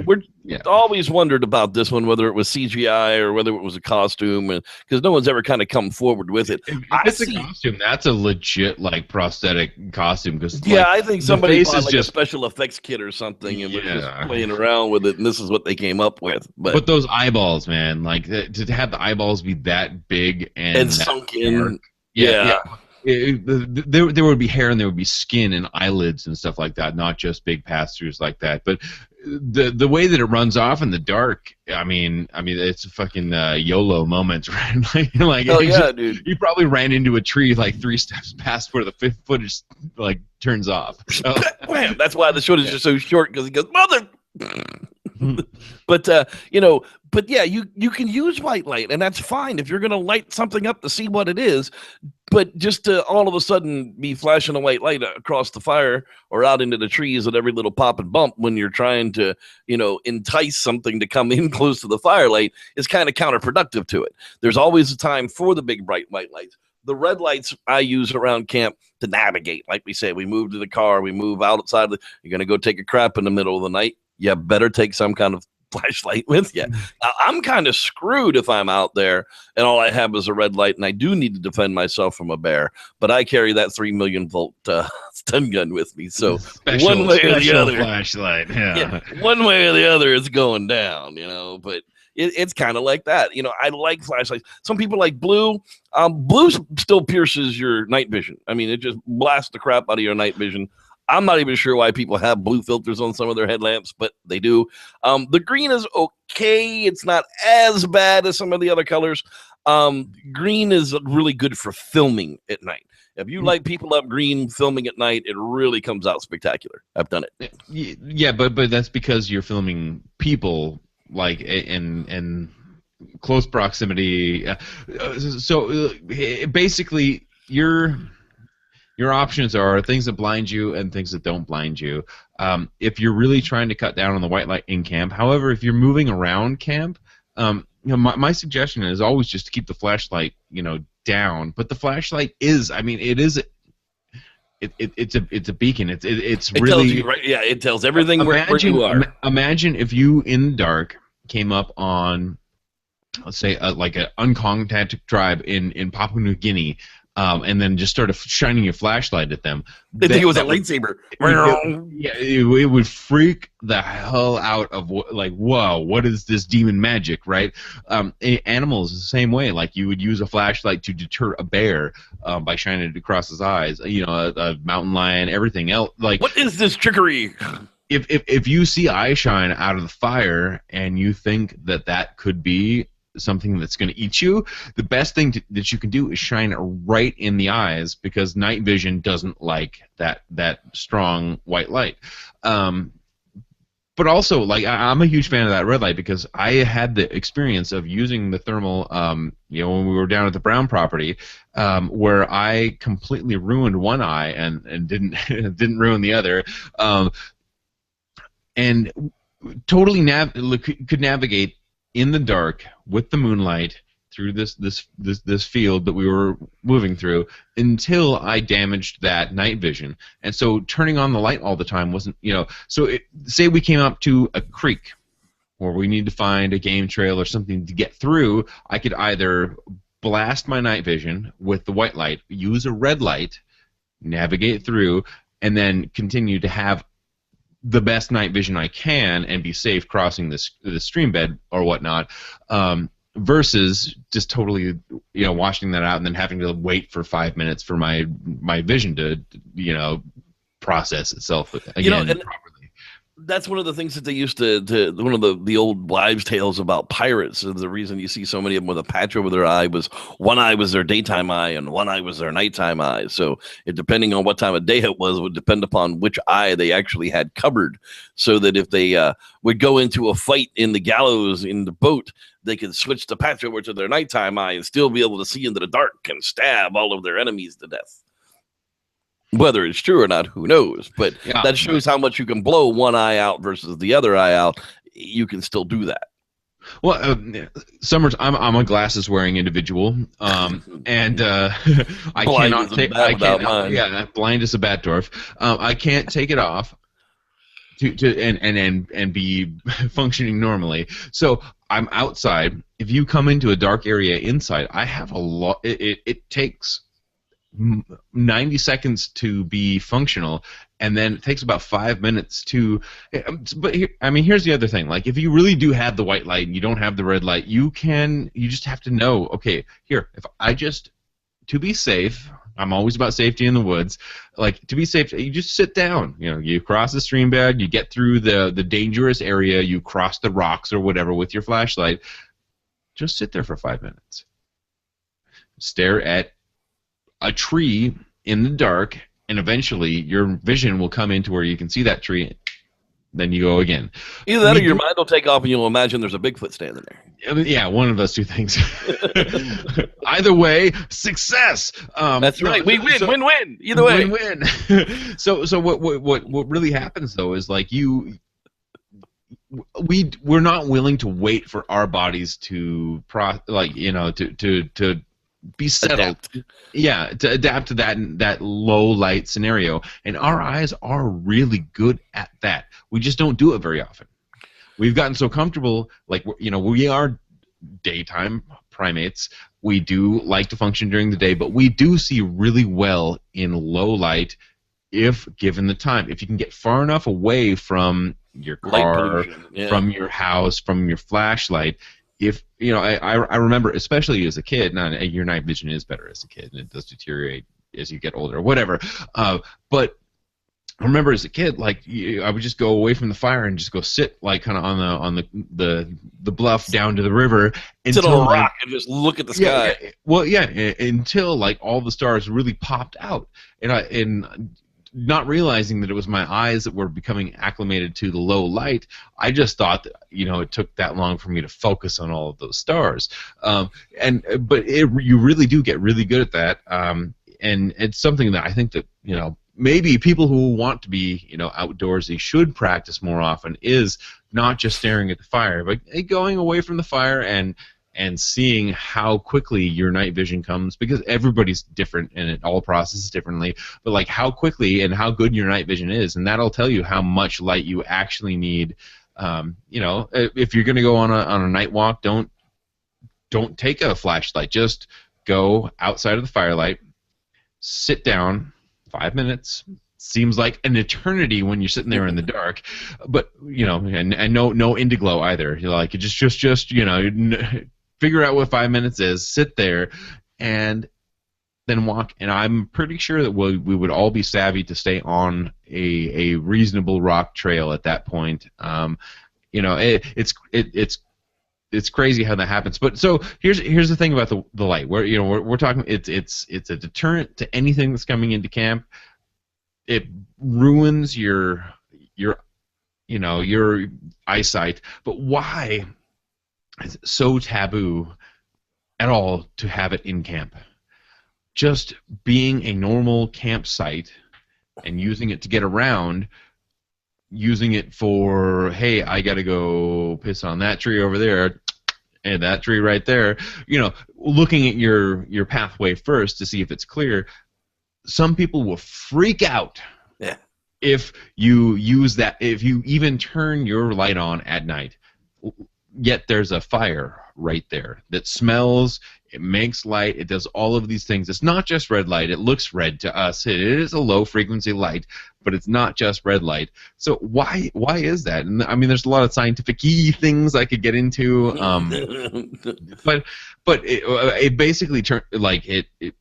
We're Yeah. always wondered about this one, whether it was CGI or whether it was a costume, because no one's ever kind of come forward with it. If it's a costume, that's a legit like prosthetic costume. Because I think somebody bought is like just a special effects kit or something and was just Yeah. playing around with it, and this is what they came up with. But those eyeballs, man, like to have the eyeballs be that big and that sunk in. dark, yeah. There would be hair and there would be skin and eyelids and stuff like that, not just big pass-throughs like that. But the way that it runs off in the dark, I mean, it's a fucking YOLO moment, right? like Oh yeah, dude. You probably ran into a tree like 3 steps past where the footage like turns off. So. Wham! That's why the footage is so short, because he goes, mother. But but yeah, you can use white light, and that's fine if you're going to light something up to see what it is. But just to all of a sudden be flashing a white light across the fire or out into the trees at every little pop and bump when you're trying to entice something to come in close to the firelight is kind of counterproductive to it. There's always a time for the big bright white lights. The red lights I use around camp to navigate. Like we say, we move to the car, we move outside. You're going to go take a crap in the middle of the night. You better take some kind of flashlight with you. Now, I'm kind of screwed if I'm out there and all I have is a red light, and I do need to defend myself from a bear. But I carry that 3 million volt stun gun with me, so one way or the other, flashlight. Yeah. one way or the other, it's going down. But it's kind of like that. I like flashlights. Some people like blue. Blue still pierces your night vision. I mean, it just blasts the crap out of your night vision. I'm not even sure why people have blue filters on some of their headlamps, but they do. The green is okay. It's not as bad as some of the other colors. Green is really good for filming at night. If you light people up green filming at night, it really comes out spectacular. I've done it. Yeah, but that's because you're filming people like in close proximity. So basically, your options are things that blind you and things that don't blind you. If you're really trying to cut down on the white light in camp, however, if you're moving around camp, my suggestion is always just to keep the flashlight, down. But the flashlight is, it's a beacon. It's really tells you, right? Yeah, it tells everything where you are. Imagine if you in the dark came up on, let's say, like an uncontacted tribe in Papua New Guinea. And then just started shining your flashlight at them. They think it was a lightsaber. It would freak the hell out of whoa, what is this demon magic, right? Animals the same way. Like you would use a flashlight to deter a bear by shining it across his eyes. A mountain lion, everything else. Like, what is this trickery? If you see eye shine out of the fire and you think that could be something that's going to eat you, the best thing that you can do is shine it right in the eyes, because night vision doesn't like that strong white light. But also, I'm a huge fan of that red light, because I had the experience of using the thermal, when we were down at the Brown property, where I completely ruined one eye and didn't ruin the other, and totally could navigate in the dark with the moonlight through this field that we were moving through until I damaged that night vision. And so turning on the light all the time wasn't, so say we came up to a creek where we need to find a game trail or something to get through, I could either blast my night vision with the white light, use a red light, navigate through, and then continue to have the best night vision I can and be safe crossing the stream bed or whatnot, versus just totally washing that out and then having to wait for 5 minutes for my vision to process itself again properly. That's one of the things that they used to one of the old wives' tales about pirates. The reason you see so many of them with a patch over their eye was one eye was their daytime eye and one eye was their nighttime eye. So depending on what time of day it was, would depend upon which eye they actually had covered, so that if they would go into a fight in the gallows in the boat, they could switch the patch over to their nighttime eye and still be able to see into the dark and stab all of their enemies to death. Whether it's true or not, who knows? But that shows how much you can blow one eye out versus the other eye out. You can still do that. Well, Summers, I'm a glasses wearing individual, and I cannot take. Blind as a Batdorf. I can't take it off. and be functioning normally. So I'm outside. If you come into a dark area inside, I have a lot. It takes 90 seconds to be functional, and then it takes about 5 minutes to. But here's the other thing. Like, if you really do have the white light and you don't have the red light, you just have to know. Okay, here, if I just, to be safe. I'm always about safety in the woods. Like, to be safe, you just sit down. You know, you cross the stream bed, you get through the dangerous area, you cross the rocks or whatever with your flashlight. Just sit there for 5 minutes. Stare at a tree in the dark, and eventually your vision will come into where you can see that tree. Then you go again. Either that or your mind will take off and you'll imagine there's a Bigfoot standing there. Yeah, one of those two things. Either way, success. That's right. We win, win-win. Either way. Win-win. So what really happens, though, is like we're not willing to wait for our bodies to be settled. Adapt. Yeah, to adapt to that low light scenario. And our eyes are really good at that. We just don't do it very often. We've gotten so comfortable, like, we are daytime primates. We do like to function during the day, but we do see really well in low light if given the time. If you can get far enough away from your car, from your house, from your flashlight. If I remember, especially as a kid, your night vision is better as a kid, and it does deteriorate as you get older, or whatever. But I remember as a kid, like, I would just go away from the fire and just go sit, like, kind of on the bluff down to the river, sit on a rock and just look at the sky. Until like all the stars really popped out, and not realizing that it was my eyes that were becoming acclimated to the low light. I just thought that, it took that long for me to focus on all of those stars. But you really do get really good at that. And it's something that I think that, maybe people who want to be, outdoorsy should practice more often, is not just staring at the fire, but going away from the fire and seeing how quickly your night vision comes, because everybody's different and it all processes differently, but like how quickly and how good your night vision is, and that'll tell you how much light you actually need. If you're going to go on a night walk, don't take a flashlight. Just go outside of the firelight, sit down, 5 minutes. Seems like an eternity when you're sitting there in the dark, but and no indiglow either. You're like, just figure out what 5 minutes is, sit there, and then walk. And I'm pretty sure that we would all be savvy to stay on a reasonable rock trail at that point. It's crazy how that happens. But so here's the thing about the light. We're talking. It's a deterrent to anything that's coming into camp. It ruins your eyesight. But why is it so taboo at all to have it in camp? Just being a normal campsite and using it to get around, using it for, hey, I got to go piss on that tree over there and that tree right there, looking at your pathway first to see if it's clear. Some people will freak out if you use that, if you even turn your light on at night, yet there's a fire right there that smells, it makes light, it does all of these things. It's not just red light. It looks red to us. It is a low-frequency light, but it's not just red light. So why is that? And I mean, there's a lot of scientific-y things I could get into, but it basically it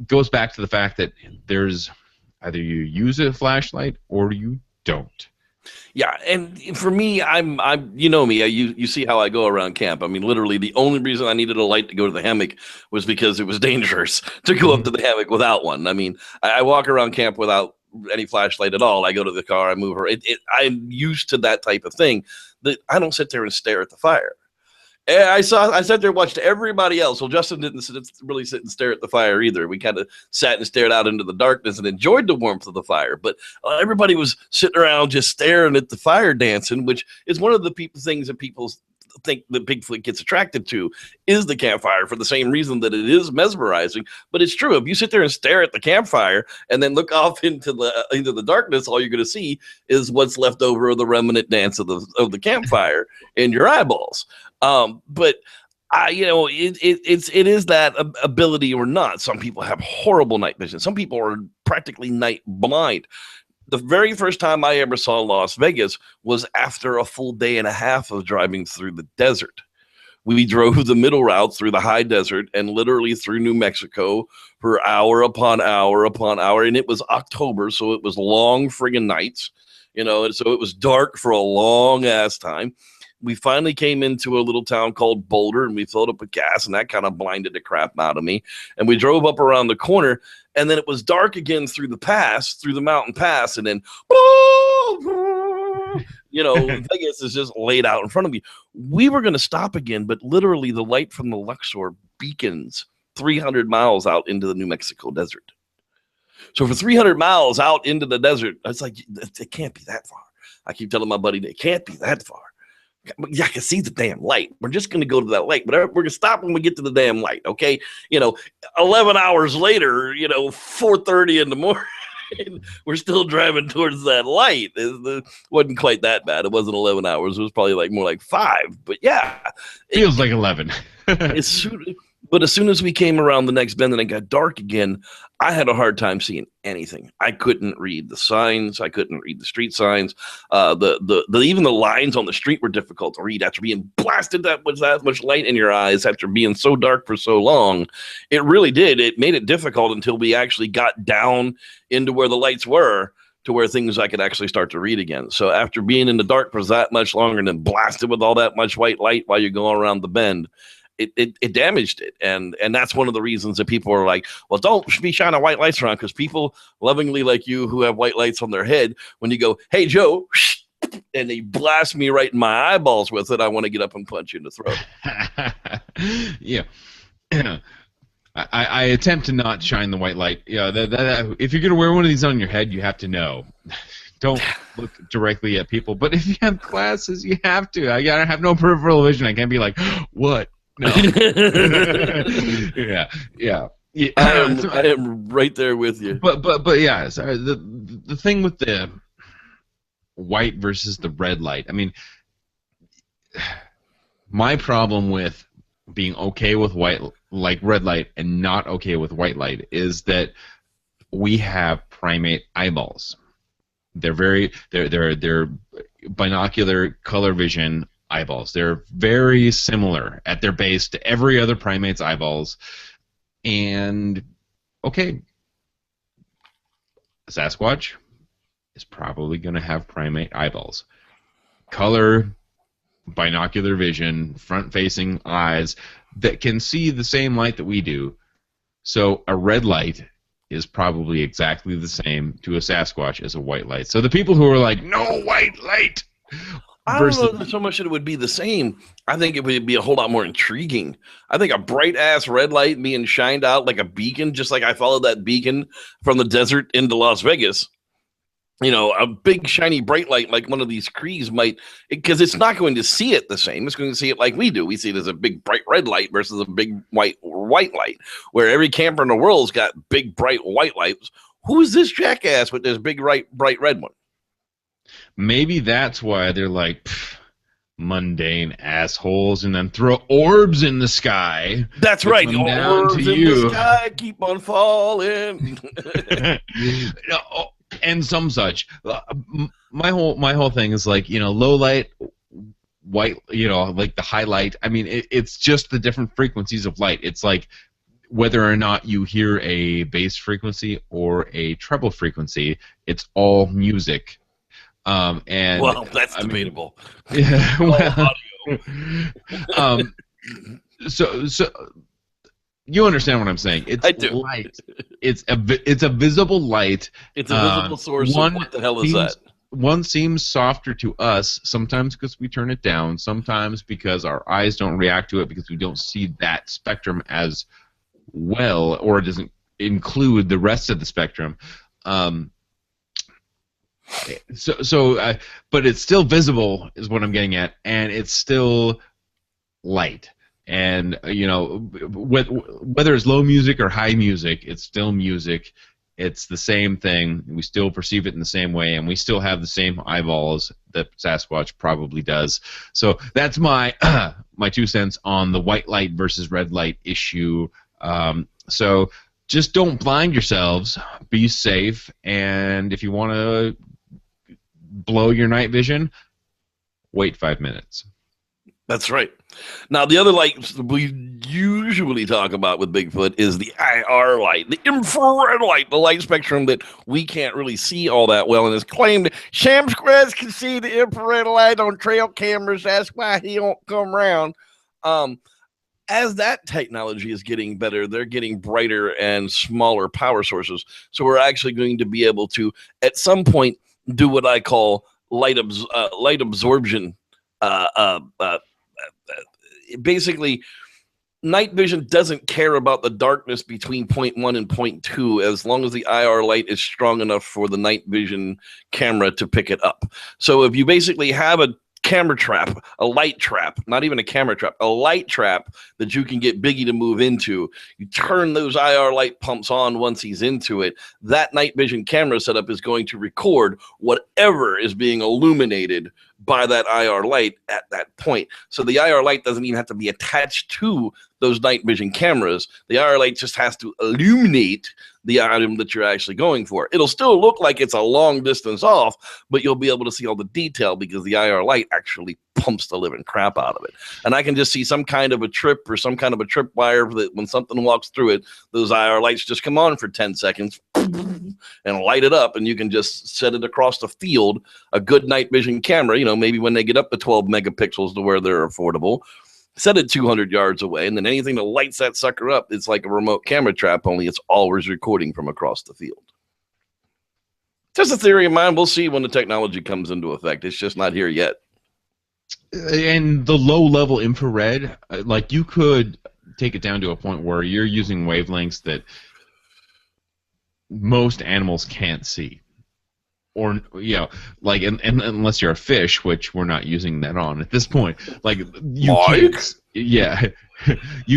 goes back to the fact that there's either you use a flashlight or you don't. Yeah, and for me, I'm you know me, you see how I go around camp. I mean, literally, the only reason I needed a light to go to the hammock was because it was dangerous to go up to the hammock without one. I mean, I walk around camp without any flashlight at all. I go to the car, I move her. I'm used to that type of thing. That I don't sit there and stare at the fire. I sat there and watched everybody else. Well, Justin didn't really sit and stare at the fire either. We kind of sat and stared out into the darkness and enjoyed the warmth of the fire. But everybody was sitting around just staring at the fire dancing, which is one of the things that people think that Bigfoot gets attracted to is the campfire for the same reason that it is mesmerizing. But it's true. If you sit there and stare at the campfire and then look off into the darkness, all you're going to see is what's left over of the remnant dance of the campfire in your eyeballs. But it is that ability or not. Some people have horrible night vision. Some people are practically night blind. The very first time I ever saw Las Vegas was after a full day and a half of driving through the desert. We drove the middle route through the high desert and literally through New Mexico for hour upon hour upon hour. And it was October, so it was long friggin' nights, and so it was dark for a long ass time. We finally came into a little town called Boulder, and we filled up with gas, and that kind of blinded the crap out of me. And we drove up around the corner, and then it was dark again through the mountain pass, and then, Vegas is just laid out in front of you. We were going to stop again, but literally the light from the Luxor beacons 300 miles out into the New Mexico desert. So for 300 miles out into the desert, it's like, it can't be that far. I keep telling my buddy, it can't be that far. Yeah, I can see the damn light. We're just going to go to that light, but we're going to stop when we get to the damn light. Okay. 11 hours later, 4:30 in the morning, we're still driving towards that light. It wasn't quite that bad. It wasn't 11 hours. It was probably more like 5, but yeah. Feels like 11. But as soon as we came around the next bend and it got dark again, I had a hard time seeing anything. I couldn't read the signs. I couldn't read the street signs. Even the lines on the street were difficult to read after being blasted that much light in your eyes after being so dark for so long. It really did. It made it difficult until we actually got down into where the lights were, to where things I could actually start to read again. So after being in the dark for that much longer and then blasted with all that much white light while you're going around the bend, it damaged it. And that's one of the reasons that people are like, well, don't be shining white lights around, because people lovingly like you who have white lights on their head, when you go, hey, Joe, and they blast me right in my eyeballs with it, I want to get up and punch you in the throat. Yeah. I attempt to not shine the white light. Yeah, if you're going to wear one of these on your head, you have to know. Don't look directly at people. But if you have glasses, you have to. I have no peripheral vision. I can't be like, what? No. Yeah. I am right there with you. But yeah, sorry, the thing with the white versus the red light. I mean, my problem with being okay with red light and not okay with white light is that we have primate eyeballs. They're binocular color vision eyeballs. They're very similar at their base to every other primate's eyeballs. And okay, Sasquatch is probably going to have primate eyeballs. Color, binocular vision, front-facing eyes that can see the same light that we do. So a red light is probably exactly the same to a Sasquatch as a white light. So the people who are like, no white light, I don't know so much that it would be the same. I think it would be a whole lot more intriguing. I think a bright-ass red light being shined out like a beacon, just like I followed that beacon from the desert into Las Vegas. A big, shiny, bright light like one of these Crees might, because it's not going to see it the same. It's going to see it like we do. We see it as a big, bright red light versus a big, white light, where every camper in the world's got big, bright white lights. Who is this jackass with this big, bright red one? Maybe that's why they're like mundane assholes, and then throw orbs in the sky. That's right. Orbs in the sky keep on falling. And some such. My whole thing is like, low light, white, like the highlight. I mean, it's just the different frequencies of light. It's like whether or not you hear a bass frequency or a treble frequency, it's all music. And well, that's debatable. Yeah. So you understand what I'm saying? It's I do. Light. It's a visible light. It's a visible source. What the hell is that? One seems softer to us, sometimes because we turn it down, sometimes because our eyes don't react to it because we don't see that spectrum as well, or it doesn't include the rest of the spectrum. But it's still visible, is what I'm getting at, and it's still light. And whether it's low music or high music, it's still music. It's the same thing. We still perceive it in the same way, and we still have the same eyeballs that Sasquatch probably does. So that's my my 2 cents on the white light versus red light issue. So just don't blind yourselves. Be safe, and if you want to blow your night vision, wait 5 minutes. That's right. Now, the other light we usually talk about with Bigfoot is the IR light, the infrared light, the light spectrum that we can't really see all that well. And it's claimed that Sam Squatch can see the infrared light on trail cameras. That's why he won't come around. As that technology is getting better, they're getting brighter and smaller power sources. So we're actually going to be able to, at some point, do what I call light absorption. Basically, night vision doesn't care about the darkness between point 1 and point 2 as long as the IR light is strong enough for the night vision camera to pick it up. So if you basically have a camera trap, a light trap, not even a camera trap, a light trap that you can get Biggie to move into, you turn those IR light pumps on once he's into it, that night vision camera setup is going to record whatever is being illuminated by that IR light at that point. So the IR light doesn't even have to be attached to those night vision cameras. The IR light just has to illuminate the item that you're actually going for. It'll still look like it's a long distance off, but you'll be able to see all the detail because the IR light actually pumps the living crap out of it. And I can just see some kind of a trip or some kind of a tripwire that when something walks through it, those IR lights just come on for 10 seconds and light it up, and you can just set it across the field. A good night vision camera, maybe when they get up to 12 megapixels to where they're affordable, set it 200 yards away, and then anything that lights that sucker up, it's like a remote camera trap, only it's always recording from across the field. Just a theory of mine. We'll see when the technology comes into effect. It's just not here yet. And the low-level infrared, like you could take it down to a point where you're using wavelengths that most animals can't see. Or, like, and unless you're a fish, which we're not using that on at this point, like you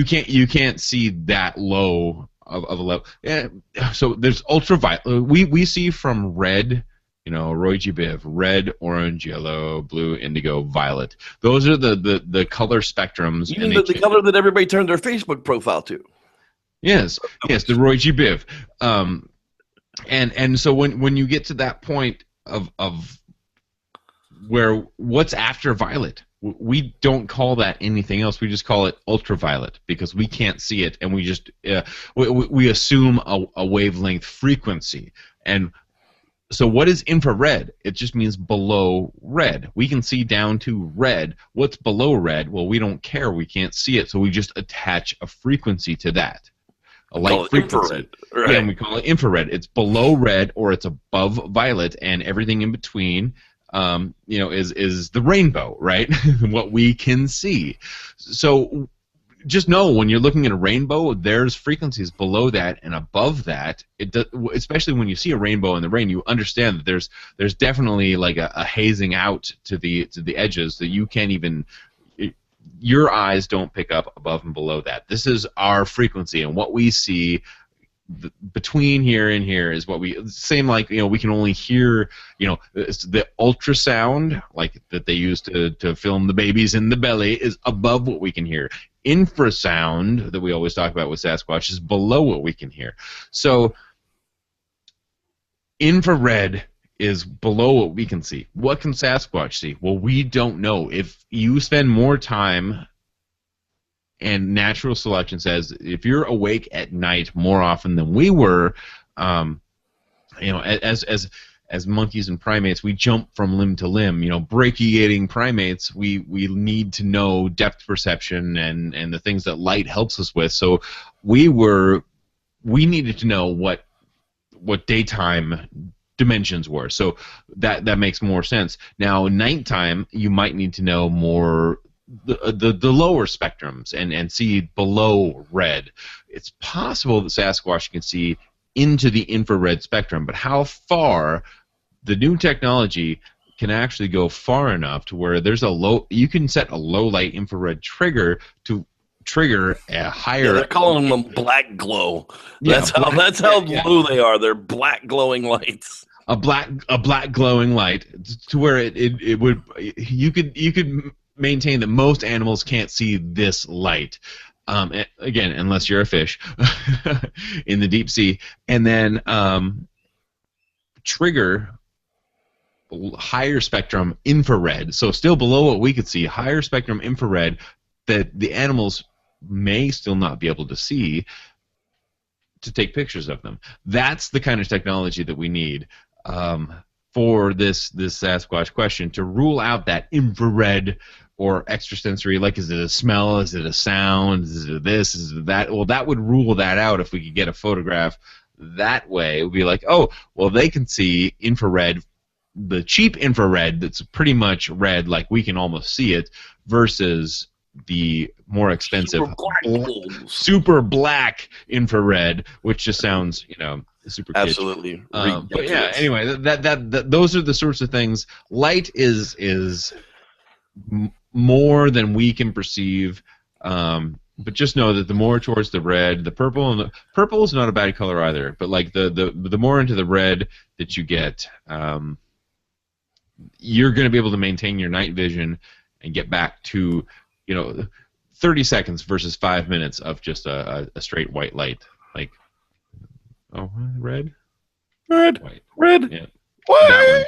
can't, you can't see that low of a level. Yeah, so there's ultraviolet. We see from red, Roy G. Biv, red, orange, yellow, blue, indigo, violet. Those are the color spectrums. Even the color that everybody turned their Facebook profile to. Yes, the Roy G. Biv. And so when you get to that point of where what's after violet, we don't call that anything else. We just call it ultraviolet because we can't see it, and we just we assume a wavelength frequency. And so what is infrared? It just means below red. We can see down to red. What's below red? Well, we don't care. We can't see it, so we just attach a frequency to that. A light frequency. Infrared, right. Yeah, and we call it infrared. It's below red or it's above violet, and everything in between, is the rainbow, right? What we can see. So just know when you're looking at a rainbow, there's frequencies below that and above that. Especially when you see a rainbow in the rain, you understand that there's definitely like a hazing out to the edges that you can't even. Your eyes don't pick up above and below that. This is our frequency, and what we see between here and here is what we same like we can only hear the ultrasound like that they use to film the babies in the belly is above what we can hear. Infrasound that we always talk about with Sasquatch is below what we can hear. So infrared is below what we can see. What can Sasquatch see? Well, we don't know. If you spend more time, and natural selection says if you're awake at night more often than we were, as monkeys and primates, we jump from limb to limb. Brachiating primates, we need to know depth perception and the things that light helps us with. So we needed to know what daytime dimensions were. So that makes more sense. Now, nighttime, you might need to know more the lower spectrums and see below red. It's possible that Sasquatch can see into the infrared spectrum, but how far the new technology can actually go far enough to where you can set a low light infrared trigger to trigger a higher. Yeah, they're calling them black glow. Yeah, That's how low they are. They're black glowing lights. A black glowing light to where it would you could maintain that most animals can't see this light. Again, unless you're a fish in the deep sea, and then trigger higher spectrum infrared. So still below what we could see, higher spectrum infrared that the animals may still not be able to see to take pictures of them. That's the kind of technology that we need for this Sasquatch question, to rule out that infrared or extrasensory, like, is it a smell, is it a sound, is it this, is it that? Well, that would rule that out if we could get a photograph that way. It would be like, oh, well, they can see infrared, the cheap infrared that's pretty much red, like we can almost see it, versus the more expensive super black infrared, which just sounds, super kitsch. Absolutely. But yeah, anyway, that those are the sorts of things. Light is more than we can perceive, but just know that the more towards the red, the purple, and the purple is not a bad color either. But like the more into the red that you get, you're going to be able to maintain your night vision and get back to 30 seconds versus 5 minutes of just a straight white light. Like, oh, red, white, red. Yeah. What?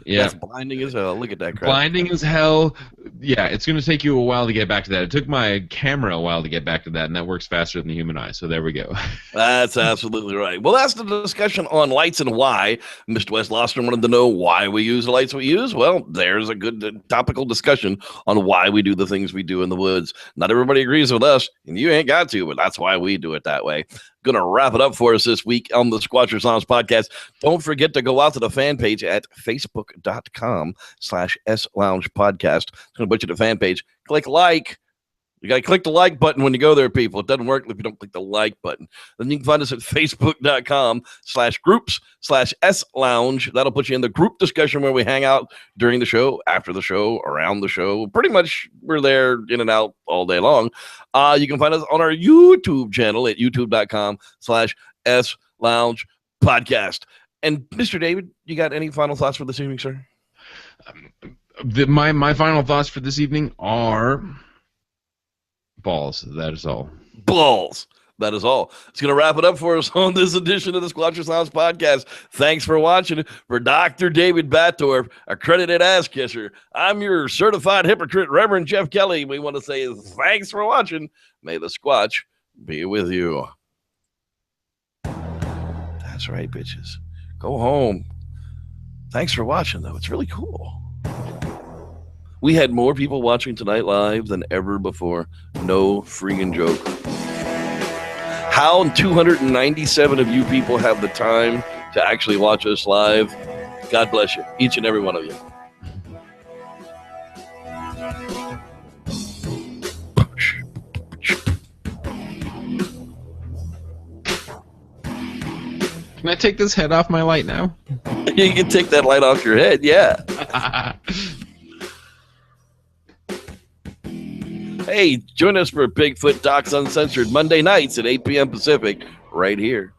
Yeah. That's blinding as hell. Look at that crap. Blinding as hell. Yeah, it's going to take you a while to get back to that. It took my camera a while to get back to that, and that works faster than the human eye. So there we go. That's absolutely right. Well, that's the discussion on lights and why. Mr. West Lobster wanted to know why we use the lights we use. Well, there's a good topical discussion on why we do the things we do in the woods. Not everybody agrees with us, and you ain't got to, but that's why we do it that way. Going to wrap it up for us this week on the Squatchers Lounge podcast. Don't forget to go out to the fan page at facebook.com/SLounge podcast. It's going to put you to the fan page. Click like. You got to click the like button when you go there, people. It doesn't work if you don't click the like button. Then you can find us at facebook.com/groups/SLounge. That'll put you in the group discussion where we hang out during the show, after the show, around the show. Pretty much we're there in and out all day long. You can find us on our YouTube channel at youtube.com/SLounge podcast. And Mr. David, you got any final thoughts for this evening, sir? My final thoughts for this evening are balls. That is all. Balls. That is all. It's going to wrap it up for us on this edition of the Squatchers Lounge podcast. Thanks for watching. For Dr. David Batdorf, accredited ass kisser, I'm your certified hypocrite, Reverend Jeff Kelly. We want to say thanks for watching. May the Squatch be with you. That's right, bitches. Go home. Thanks for watching, though. It's really cool. We had more people watching tonight live than ever before. No freaking joke. How 297 of you people have the time to actually watch us live? God bless you, each and every one of you. Can I take this head off my light now? You can take that light off your head, yeah. Hey, join us for Bigfoot Docs Uncensored Monday nights at 8 p.m. Pacific right here.